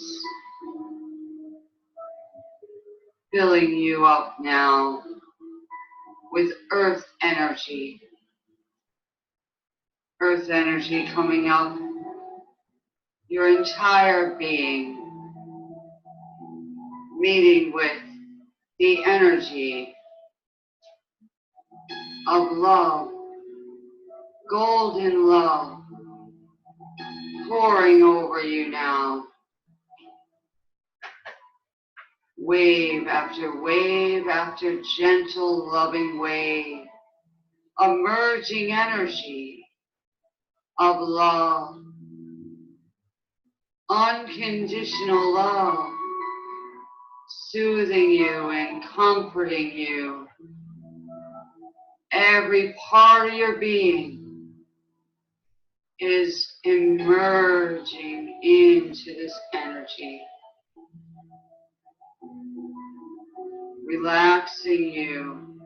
filling you up now with earth energy coming up your entire being, meeting with the energy of love, golden love, pouring over you now. Wave after gentle, loving wave, emerging energy of love, unconditional love, soothing you and comforting you. Every part of your being is emerging into this energy, relaxing you,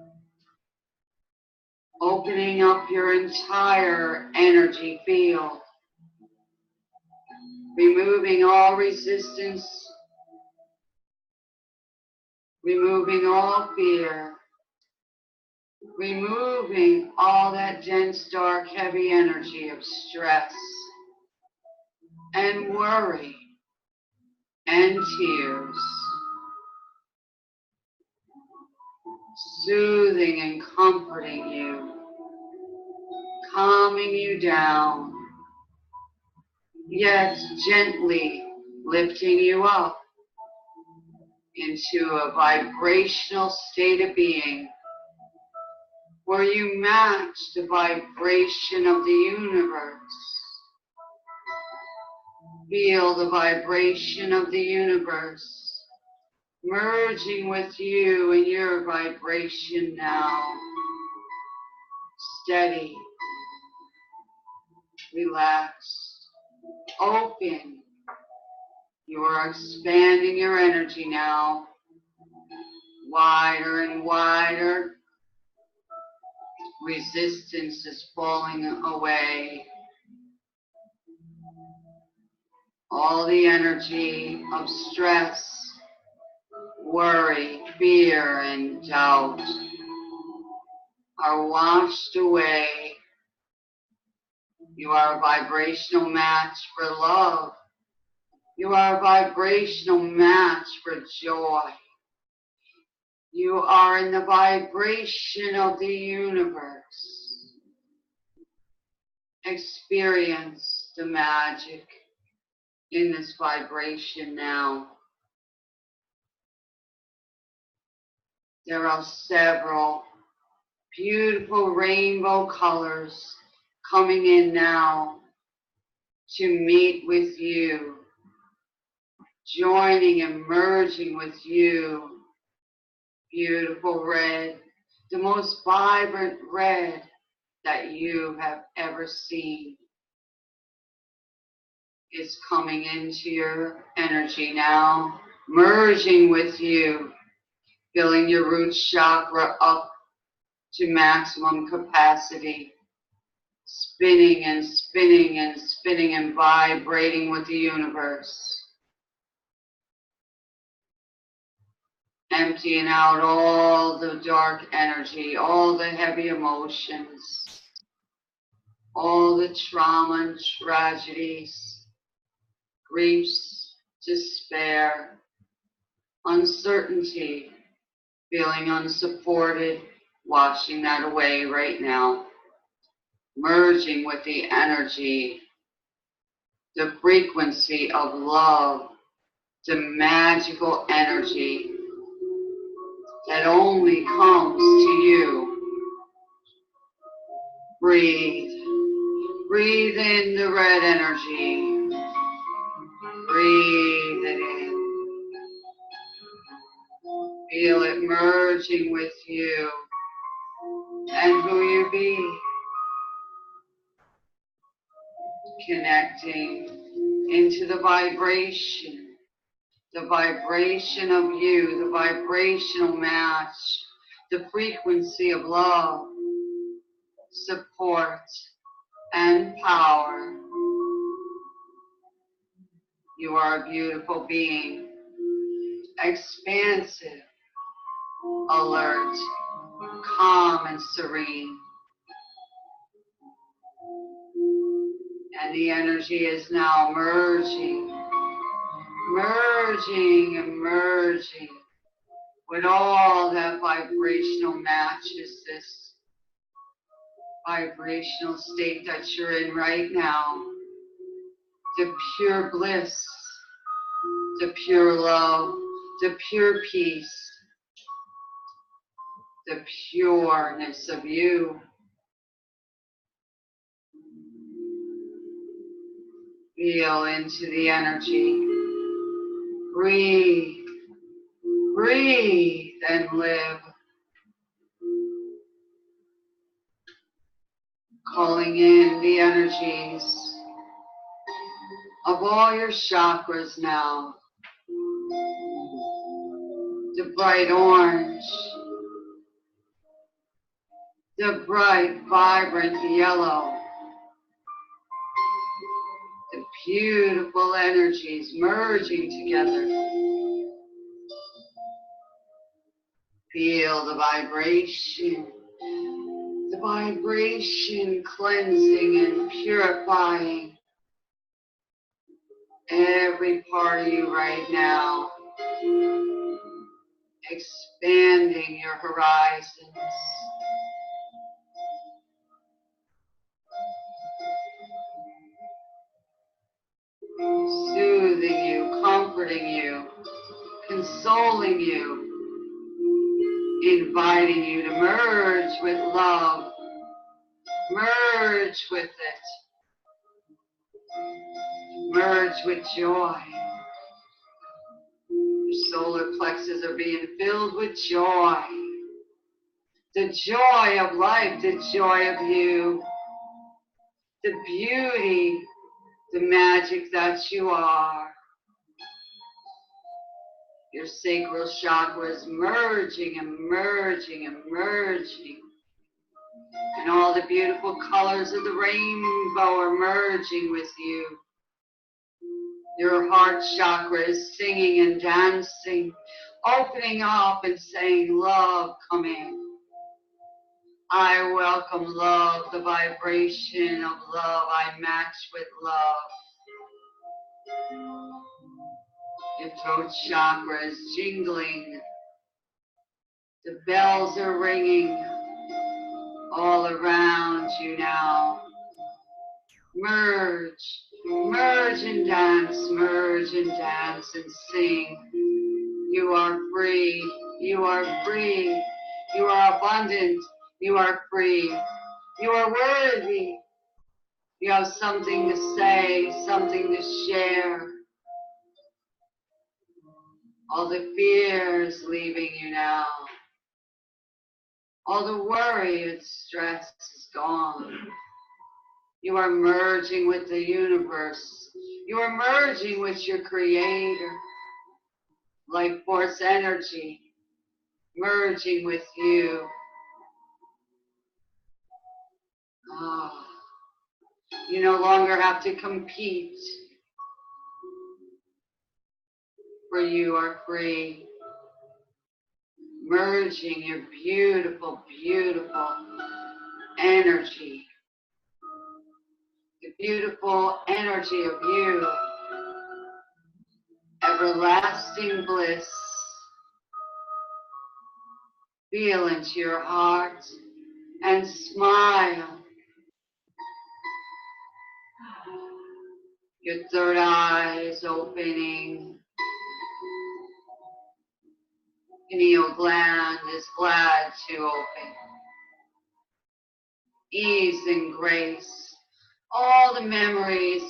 opening up your entire energy field, removing all resistance, removing all fear, removing all that dense, dark, heavy energy of stress and worry and tears, soothing and comforting you, calming you down, yet gently lifting you up into a vibrational state of being where you match the vibration of the universe. Feel the vibration of the universe merging with you and your vibration now. Steady, relaxed, open. You are expanding your energy now, wider and wider. Resistance is falling away. All the energy of stress, worry, fear, and doubt are washed away. You are a vibrational match for love. You are a vibrational match for joy. You are in the vibration of the universe. Experience the magic in this vibration now. There are several beautiful rainbow colors coming in now to meet with you, joining and merging with you. Beautiful red, the most vibrant red that you have ever seen, is coming into your energy now, merging with you, filling your root chakra up to maximum capacity, spinning and spinning and spinning and vibrating with the universe. Emptying out all the dark energy, all the heavy emotions, all the trauma and tragedies, griefs, despair, uncertainty, feeling unsupported, washing that away right now. Merging with the energy, the frequency of love, the magical energy that only comes to you. Breathe. Breathe in the red energy. Breathe it in. Feel it merging with you and who you be. Connecting into the vibration of you, the vibrational match, the frequency of love, support, and power. You are a beautiful being, expansive, alert, calm, and serene. And the energy is now merging and merging with all that vibrational matches this vibrational state that you're in right now. The pure bliss, the pure love, the pure peace, the pureness of you. Feel into the energy. Breathe, breathe, and live. Calling in the energies of all your chakras now. The bright orange, the bright, vibrant yellow, the beautiful energies merging together. Feel the vibration cleansing and purifying every part of you right now, expanding your horizons. Soothing you, comforting you, consoling you inviting you to merge with love, merge with it, merge with joy. Your solar plexus are being filled with joy. The joy of life, the joy of you, the beauty, the magic that you are. Your sacral chakra is merging and merging and merging. And all the beautiful colors of the rainbow are merging with you. Your heart chakra is singing and dancing, opening up and saying, love, come in. I welcome love, the vibration of love. I match with love. Your throat chakra is jingling. The bells are ringing all around you now. Merge, merge and dance and sing. You are free, you are free, you are abundant, you are free, you are worthy. You have something to say, something to share. All the fears leaving you now. All the worry and stress is gone. You are merging with the universe. You are merging with your creator. Life force energy, merging with you. Ah, you no longer have to compete, for you are free. Merging your beautiful, beautiful energy. The beautiful energy of you. Everlasting bliss. Feel into your heart and smile. Your third eye is opening. Pineal gland is glad to open. Ease and grace. All the memories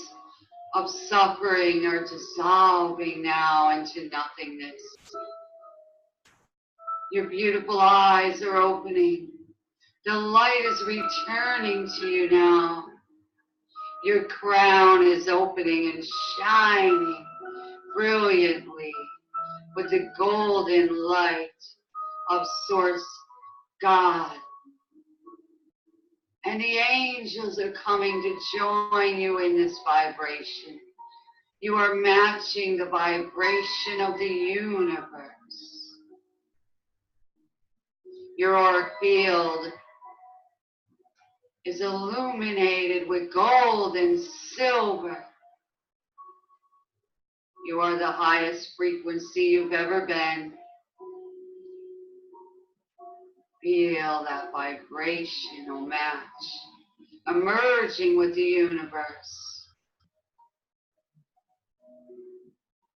of suffering are dissolving now into nothingness. Your beautiful eyes are opening. The light is returning to you now. Your crown is opening and shining brilliantly with the golden light of Source God. And the angels are coming to join you in this vibration. You are matching the vibration of the universe. Your auric field is illuminated with gold and silver. You are the highest frequency you've ever been. Feel that vibrational match emerging with the universe.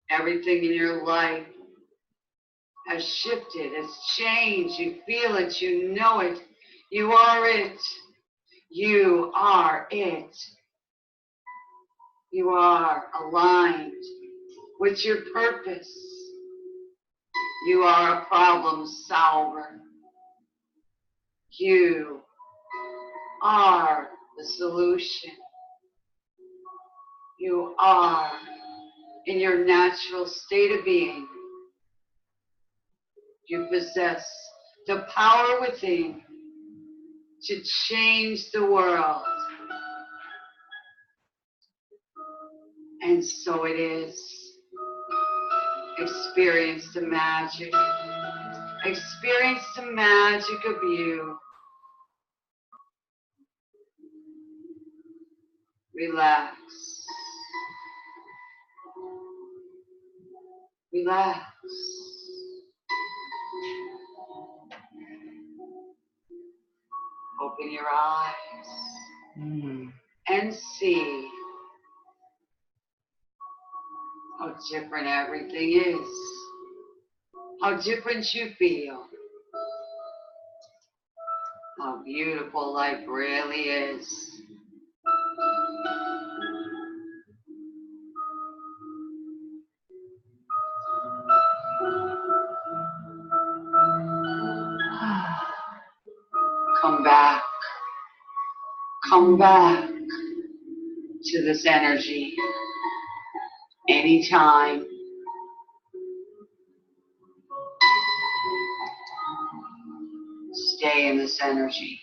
Everything in your life has shifted, has changed. You feel it, you know it. You are it. You are it. You are aligned with your purpose. You are a problem solver. You are the solution. You are in your natural state of being. You possess the power within to change the world. And so it is. Experience the magic. Experience the magic of you. Relax. Relax. Open your eyes and see how different everything is. How different you feel. How beautiful life really is. Come back. Come back to this energy anytime. Stay in this energy.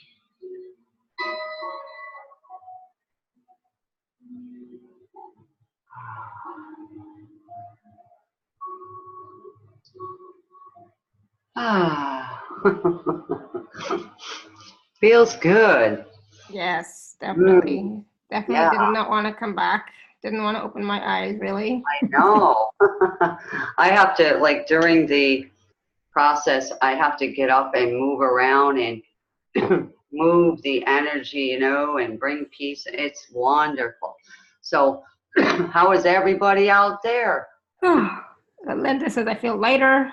Ah. Feels good. Yes, definitely. Mm, Definitely yeah, did not want to come back. Didn't want to open my eyes, really. I know. I have to, like, during the process, I have to get up and move around and move the energy, you know, and bring peace. It's wonderful. So, how is everybody out there? Linda says, I feel lighter.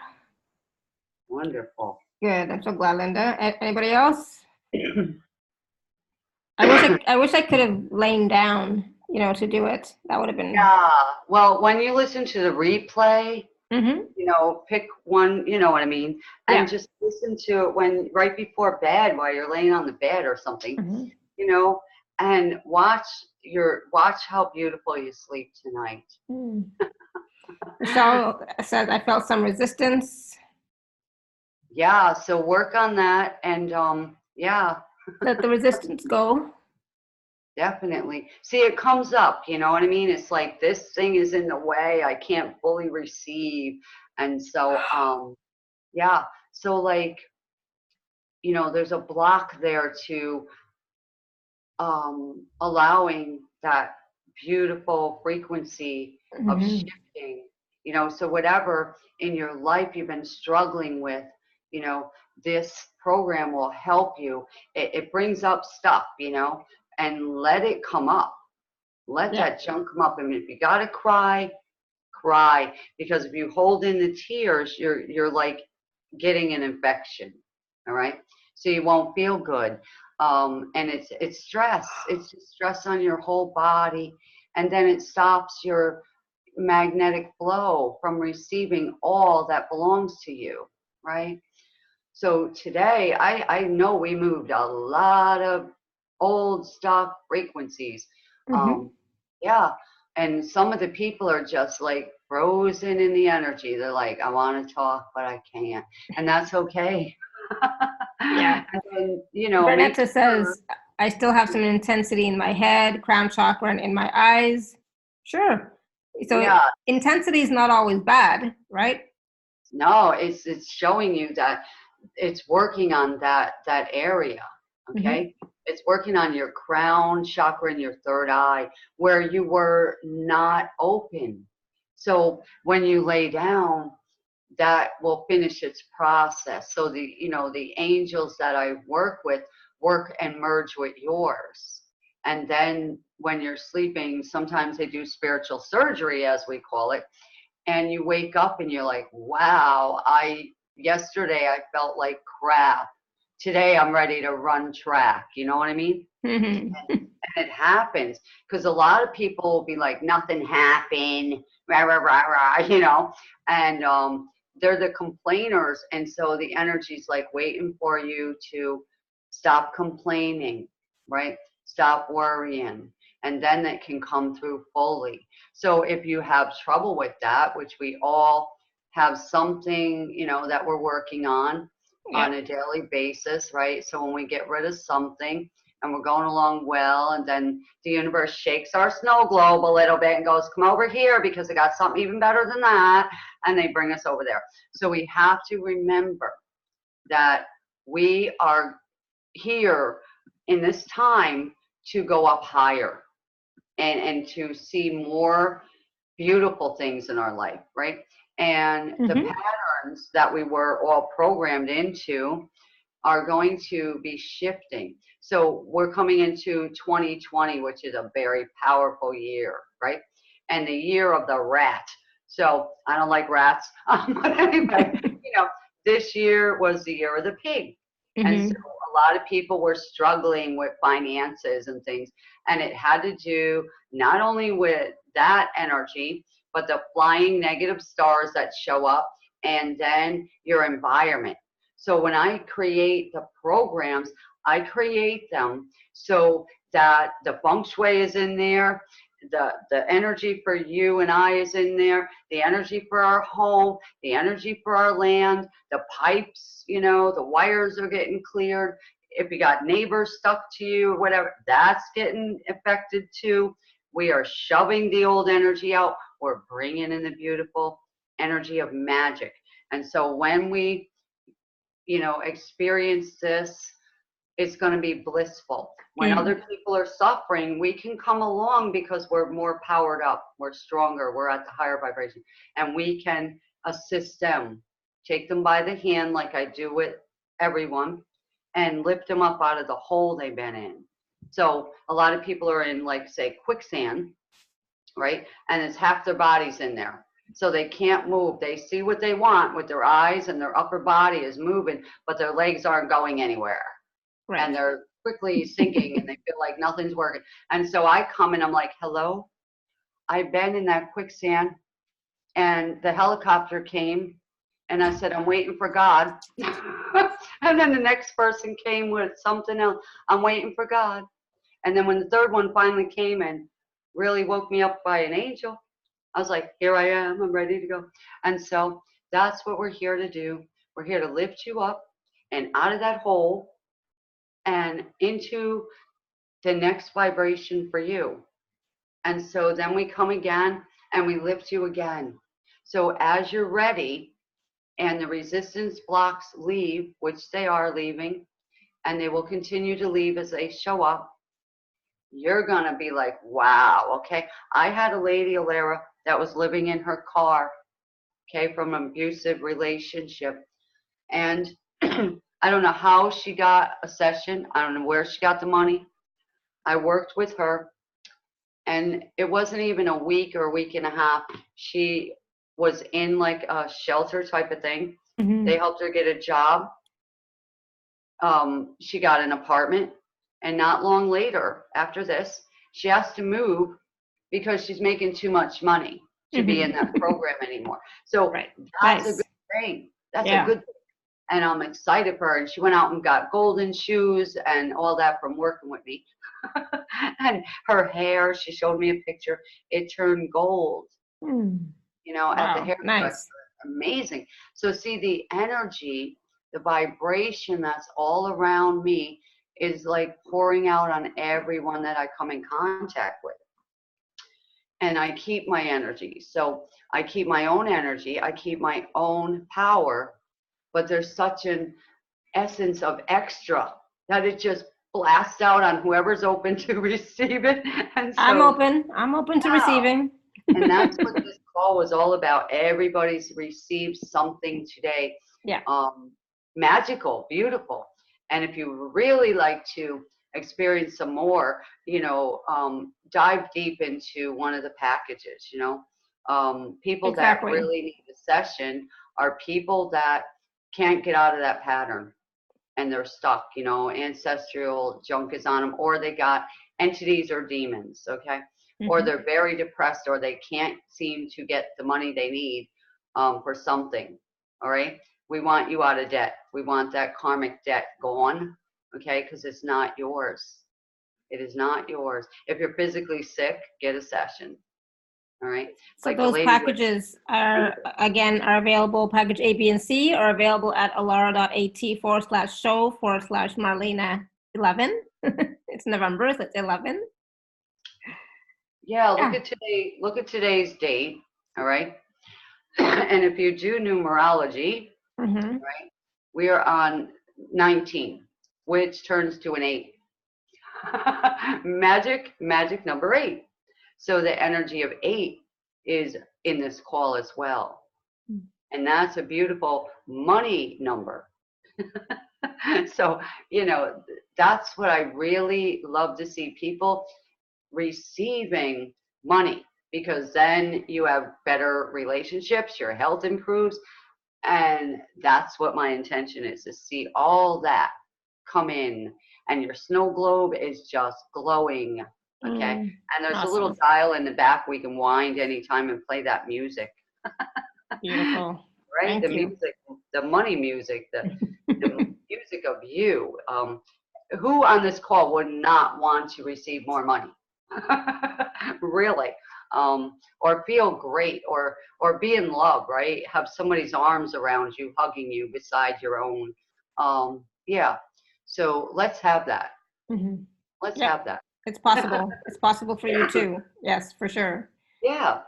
Wonderful. Good. I'm so glad, Linda. Anybody else? I wish I could have lain down, to do it. That would have been. Yeah. Well, when you listen to the replay, Mm-hmm. you know, pick one, you know what I mean, and Yeah. just listen to it when right before bed while you're laying on the bed or something, Mm-hmm. you know, and watch how beautiful you sleep tonight. Mm. Michelle says, I felt some resistance. Yeah, so work on that, and yeah, Let the resistance go. definitely. See, it comes up, you know what I mean? It's like this thing is in the way, I can't fully receive. And so yeah, so like, you know, there's a block there to allowing that beautiful frequency of Mm-hmm. shifting, you know, so whatever in your life you've been struggling with, you know, this program will help you. It brings up stuff, you know, and let it come up. Let Yeah. that junk come up. I mean, if you gotta cry, cry, because if you hold in the tears, you're like getting an infection. All right, so you won't feel good, and it's stress. It's just stress on your whole body, and then it stops your magnetic flow from receiving all that belongs to you. Right. So today, I know we moved a lot of old stuff, frequencies. Mm-hmm. Um, yeah. And some of the people are just like frozen in the energy. They're like, I want to talk, but I can't. And that's okay. Yeah. And then, you know, make Bernetta sure. says, I still have some intensity in my head, crown chakra, and in my eyes. Sure. So Yeah. intensity is not always bad, right? No, it's showing you that it's working on that area. Mm-hmm. Okay, it's working on your crown chakra and your third eye where you were not open. So when you lay down, that will finish its process. So the, you know, the angels that I work with work and merge with yours. And then when you're sleeping, sometimes they do spiritual surgery, as we call it, and you wake up and you're like, wow, yesterday I felt like crap. Today I'm ready to run track. You know what I mean? Mm-hmm. And it happens because a lot of people will be like, nothing happened, rah, rah, rah, rah, you know, and they're the complainers. And so the energy's like waiting for you to stop complaining, right? Stop worrying. And then it can come through fully. So if you have trouble with that, which we all have something, you know, that we're working on Yeah. a daily basis, right? So when we get rid of something, and we're going along well, and then the universe shakes our snow globe a little bit and goes, come over here because I got something even better than that, and they bring us over there. So we have to remember that we are here in this time to go up higher and to see more beautiful things in our life, right? And the Mm-hmm. patterns that we were all programmed into are going to be shifting. So we're coming into 2020, which is a very powerful year, right? And the year of the rat. So I don't like rats, but anyway, you know, this year was the year of the pig. And so Mm-hmm. a lot of people were struggling with finances and things, and it had to do not only with that energy, but the flying negative stars that show up, and then your environment. So when I create the programs, I create them so that the feng shui is in there, the energy for you and I is in there, the energy for our home, the energy for our land, the pipes, you know, the wires are getting cleared. If you got neighbors stuck to you or whatever, that's getting affected too. We are shoving the old energy out. We're bringing in the beautiful energy of magic. And so when we, you know, experience this, it's going to be blissful. When other people are suffering, we can come along because we're more powered up, we're stronger, we're at the higher vibration, and we can assist them, take them by the hand like I do with everyone, and lift them up out of the hole they've been in. So a lot of people are in, like, say, quicksand, right? And it's half their bodies in there. So they can't move. They see what they want with their eyes, and their upper body is moving, but their legs aren't going anywhere. Right. And they're quickly sinking and they feel like nothing's working. And so I come and I'm like, hello, I've been in that quicksand, and the helicopter came and I said, I'm waiting for God. And then the next person came with something else. I'm waiting for God. And then when the third one finally came and really woke me up by an angel, I was like, here I am, I'm ready to go. And so that's what we're here to do. We're here to lift you up and out of that hole and into the next vibration for you. And so then we come again and we lift you again. So as you're ready and the resistance blocks leave, which they are leaving, and they will continue to leave as they show up, you're going to be like, wow, okay. I had a lady, Alara, that was living in her car, okay, from an abusive relationship. And I don't know how she got a session. I don't know where she got the money. I worked with her, and it wasn't even a week or a week and a half. She was in like a shelter type of thing. They helped her get a job. She got an apartment, and not long later, after this, she has to move because she's making too much money to be in that program anymore. So that's a good thing. That's a good thing. And I'm excited for her. And she went out and got golden shoes and all that from working with me. And her hair, she showed me a picture, it turned gold, you know, at the hair. Nice. Amazing. So see, the energy, the vibration that's all around me is like pouring out on everyone that I come in contact with. And I keep my energy. So I keep my own energy. I keep my own power. But there's such an essence of extra that it just blasts out on whoever's open to receive it. And so, I'm open to receiving. And that's what this call was all about. Everybody's received something today. Yeah. Magical, beautiful. And if you really like to experience some more, you know, dive deep into one of the packages, you know. People that really need a session are people that can't get out of that pattern and they're stuck, you know, ancestral junk is on them, or they got entities or demons, okay? Or they're very depressed, or they can't seem to get the money they need for something, all right? We want you out of debt. We want that karmic debt gone, okay? Because it's not yours. It is not yours. If you're physically sick, get a session. All right. So like those packages are available. Package A, B, and C are available at alara.at/show/Marlenea11. It's November, so it's 11. Yeah, look at today. Look at today's date. All right. And if you do numerology, right, we are on 19, which turns to an 8. Magic number 8. So the energy of 8 is in this call as well. And that's a beautiful money number. So, you know, that's what I really love to see, people receiving money, because then you have better relationships, your health improves. And that's what my intention is, to see all that come in and your snow globe is just glowing. Okay. Mm, And there's a little awesome. dial in the back we can wind anytime and play that music, Beautiful. right? The Thank you. music, the money music, the music of you. Who on this call would not want to receive more money? Really. Or feel great, or be in love, right? Have somebody's arms around you, hugging you beside your own. Yeah. So let's have that. Hmm. Let's Yep, have that. it's possible. It's possible for you too. Yes, for sure. Yeah.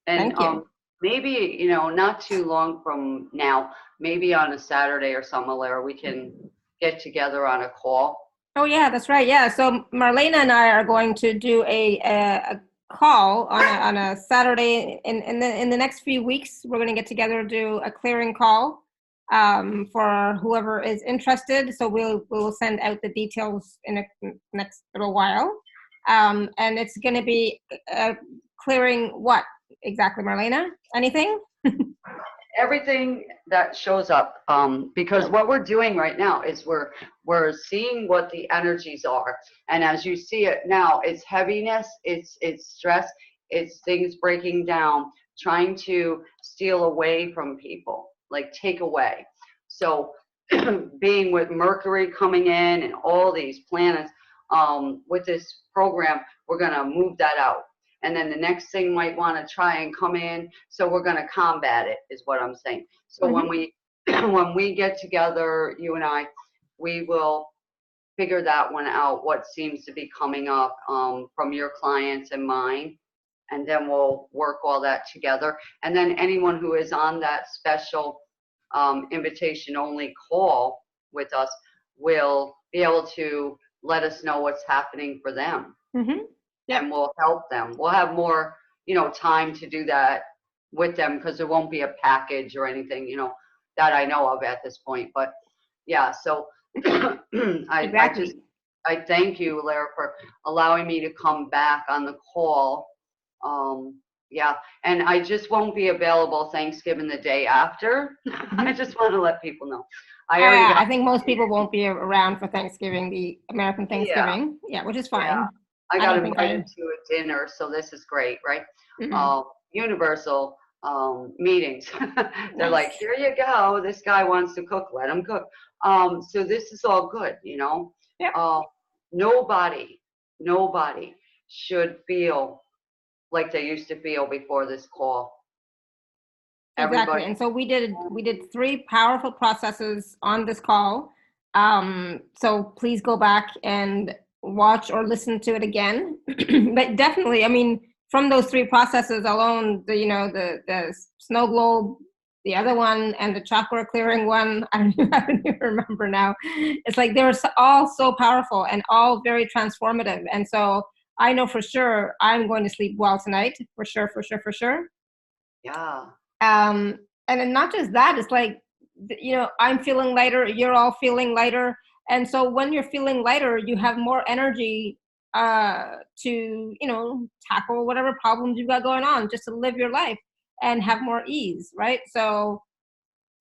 And Thank you. maybe, you know, not too long from now, maybe on a Saturday or something, Lara, we can get together on a call. Oh yeah, that's right. Yeah. So Marlena and I are going to do a call on a Saturday in the next few weeks. We're going to get together to do a clearing call for whoever is interested. So we'll send out the details in the next little while. And it's going to be clearing what exactly, Marlena? Anything? Everything that shows up, because what we're doing right now is we're seeing what the energies are, and as you see it now, it's heaviness, it's stress, it's things breaking down, trying to steal away from people, like take away. So being with Mercury coming in and all these planets, with this program, we're going to move that out. And then the next thing might want to try and come in. So we're going to combat it, is what I'm saying. So when we when we get together, you and I, we will figure that one out, what seems to be coming up from your clients and mine. And then we'll work all that together. And then anyone who is on that special invitation only call with us will be able to let us know what's happening for them. Yep. And we'll help them. We'll have more, you know, time to do that with them, because there won't be a package or anything, you know, that I know of at this point. But yeah, so Exactly. I thank you, Lara, for allowing me to come back on the call. Yeah, and I just won't be available Thanksgiving the day after. I just want to let people know. I already got. I think most people won't be around for Thanksgiving, the American Yeah, Thanksgiving. Yeah, which is yeah. fine. I I got don't think invited to a dinner, so this is great, right? Mhm. Universal meetings. They're like, Nice. here you go. This guy wants to cook. Let him cook. So this is all good, you know. Yep. Nobody should feel like they used to feel before this call. Exactly. Everybody. And so we did 3 powerful processes on this call. So please go back and watch or listen to it again. But definitely, I mean, from those 3 processes alone, the snow globe, the other one, and the chakra clearing one, I don't even remember now. It's like they were all so powerful and all very transformative. And so I know for sure I'm going to sleep well tonight, for sure, for sure, for sure. Yeah. And then not just that, it's like, I'm feeling lighter, you're all feeling lighter. And so when you're feeling lighter, you have more energy to, tackle whatever problems you've got going on, just to live your life and have more ease, right? So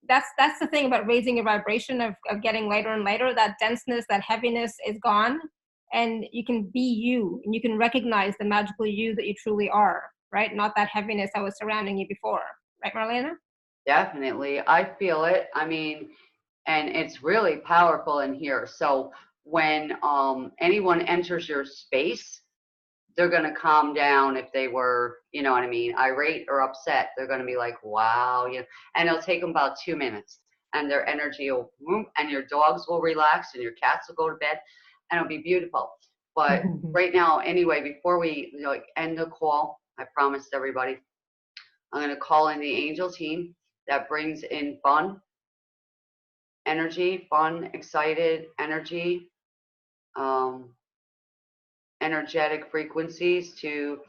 that's the thing about raising your vibration of getting lighter and lighter. That denseness, that heaviness is gone, and you can be you, and you can recognize the magical you that you truly are, right? Not that heaviness that was surrounding you before. Right, Marlena? Definitely. I feel it. I mean, and it's really powerful in here. So when anyone enters your space, they're going to calm down. If they were, you know what I mean, irate or upset, they're going to be like, wow, you know, and it'll take them about 2 minutes, and their energy will boom, and your dogs will relax, and your cats will go to bed, and it'll be beautiful. But right now, anyway, before we end the call, I promised everybody, I'm going to call in the angel team that brings in fun, energy, fun, excited energy, um, energetic frequencies to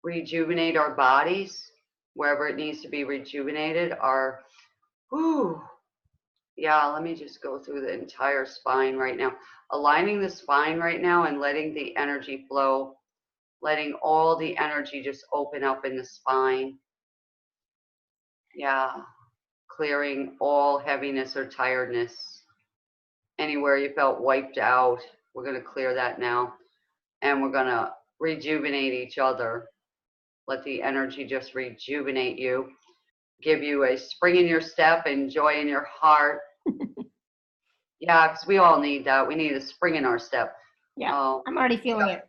rejuvenate our bodies wherever it needs to be rejuvenated. Yeah, let me just go through the entire spine right now. Aligning the spine right now and letting the energy flow, letting all the energy just open up in the spine. Yeah, clearing all heaviness or tiredness. anywhere you felt wiped out. We're going to clear that now. And we're going to rejuvenate each other. Let the energy just rejuvenate you. Give you a spring in your step and joy in your heart. Yeah, because we all need that. We need a spring in our step. Yeah, I'm already feeling it.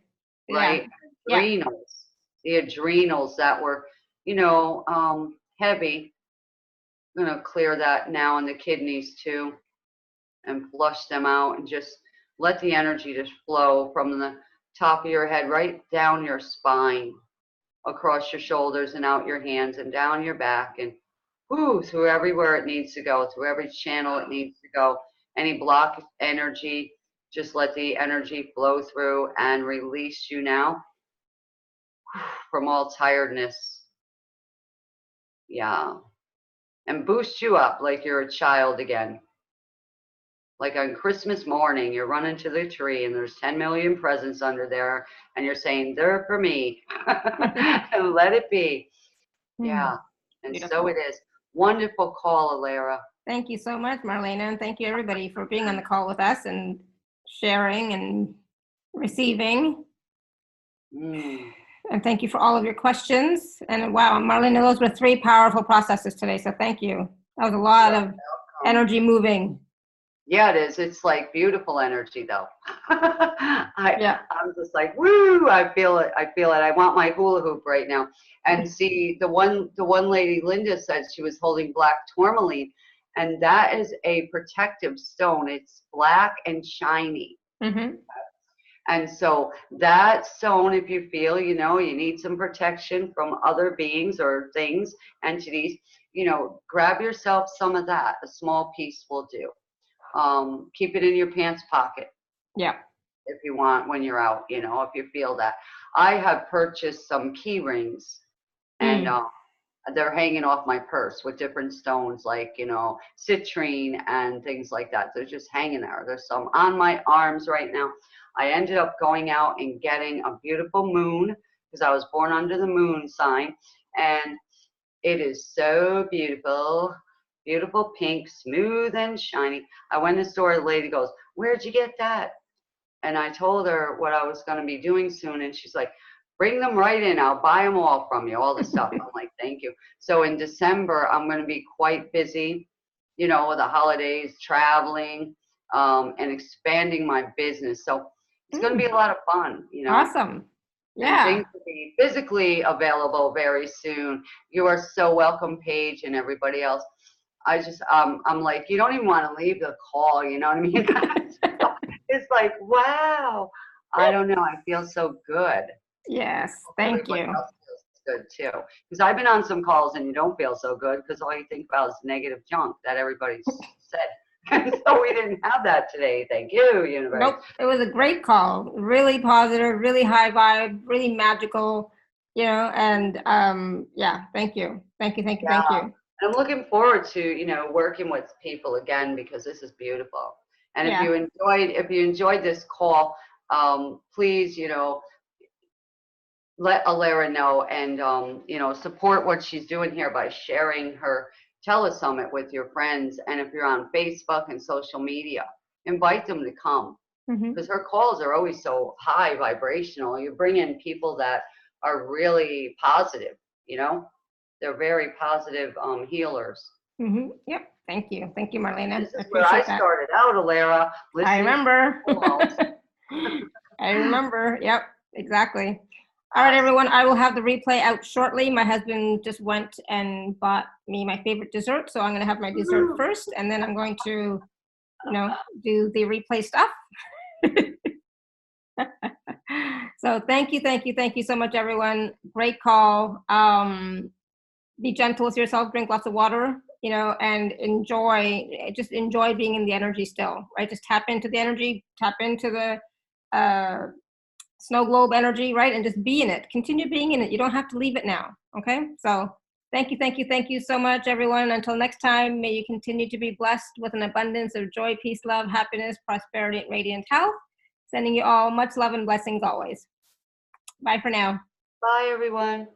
Right? Yeah. Adrenals. The adrenals that were, you know, heavy. I'm going to clear that now in the kidneys too and flush them out and just let the energy just flow from the top of your head right down your spine, across your shoulders and out your hands and down your back and through everywhere it needs to go, through every channel it needs to go. Any block energy, just let the energy flow through and release you now from all tiredness. Yeah. And boost you up like you're a child again. Like on Christmas morning, you're running to the tree and there's 10 million presents under there and you're saying, they're for me. And let it be. Yeah. And Beautiful. so it is. Wonderful call, Alara. Thank you so much, Marlena, and thank you everybody for being on the call with us and sharing and receiving. And thank you for all of your questions. And wow, Marlena, those were 3 powerful processes today, so thank you. That was a lot of energy moving. Yeah, it is. It's like beautiful energy, though. I'm just like, woo! I feel it. I feel it. I want my hula hoop right now. And see, the one lady, Linda, said she was holding black tourmaline, and that is a protective stone. It's black and shiny. Mm-hmm. And so that stone, if you feel, you know, you need some protection from other beings or things, entities, you know, grab yourself some of that. A small piece will do. Keep it in your pants pocket. Yeah. If you want, when you're out, you know, if you feel that. I have purchased some key rings and they're hanging off my purse with different stones like, you know, citrine and things like that. They're just hanging there. There's some on my arms right now. I ended up going out and getting a beautiful moon because I was born under the moon sign. And it is so beautiful. Beautiful pink, smooth and shiny. I went in the store, the lady goes, where'd you get that? And I told her what I was going to be doing soon. And she's like, bring them right in. I'll buy them all from you, all the stuff. I'm like, thank you. So in December, I'm going to be quite busy, you know, with the holidays, traveling, and expanding my business. So it's going to be a lot of fun, you know. Awesome. Yeah. And things will be physically available very soon. You are so welcome, Paige, and everybody else. I just, I'm like, you don't even want to leave the call, you know what I mean? It's like, wow. I don't know. I feel so good. Yes. Thank you. Else feels good too. Because I've been on some calls and you don't feel so good because all you think about is negative junk that everybody's said. And so we didn't have that today. Thank you, universe. Nope. It was a great call. Really positive, really high vibe, really magical, you know, and yeah, thank you. Thank you. I'm looking forward to, you know, working with people again because this is beautiful. And if you enjoyed this call, please, you know, let Alara know and, you know, support what she's doing here by sharing her telesummit with your friends. And if you're on Facebook and social media, invite them to come because her calls are always so high vibrational. You bring in people that are really positive, you know. They're very positive Yep. healers. Thank you, Marlena. This is where I started out, Alara. I remember. I remember. Yep, exactly. All right, everyone. I will have the replay out shortly. My husband just went and bought me my favorite dessert, so I'm going to have my dessert first, and then I'm going to, you know, do the replay stuff. So thank you so much, everyone. Great call. Be gentle with yourself, drink lots of water, you know, and enjoy being in the energy still, right? Just tap into the energy, tap into the snow globe energy, right? And just be in it, continue being in it. You don't have to leave it now, okay? So thank you so much, everyone. Until next time, may you continue to be blessed with an abundance of joy, peace, love, happiness, prosperity, and radiant health. Sending you all much love and blessings always. Bye for now. Bye, everyone.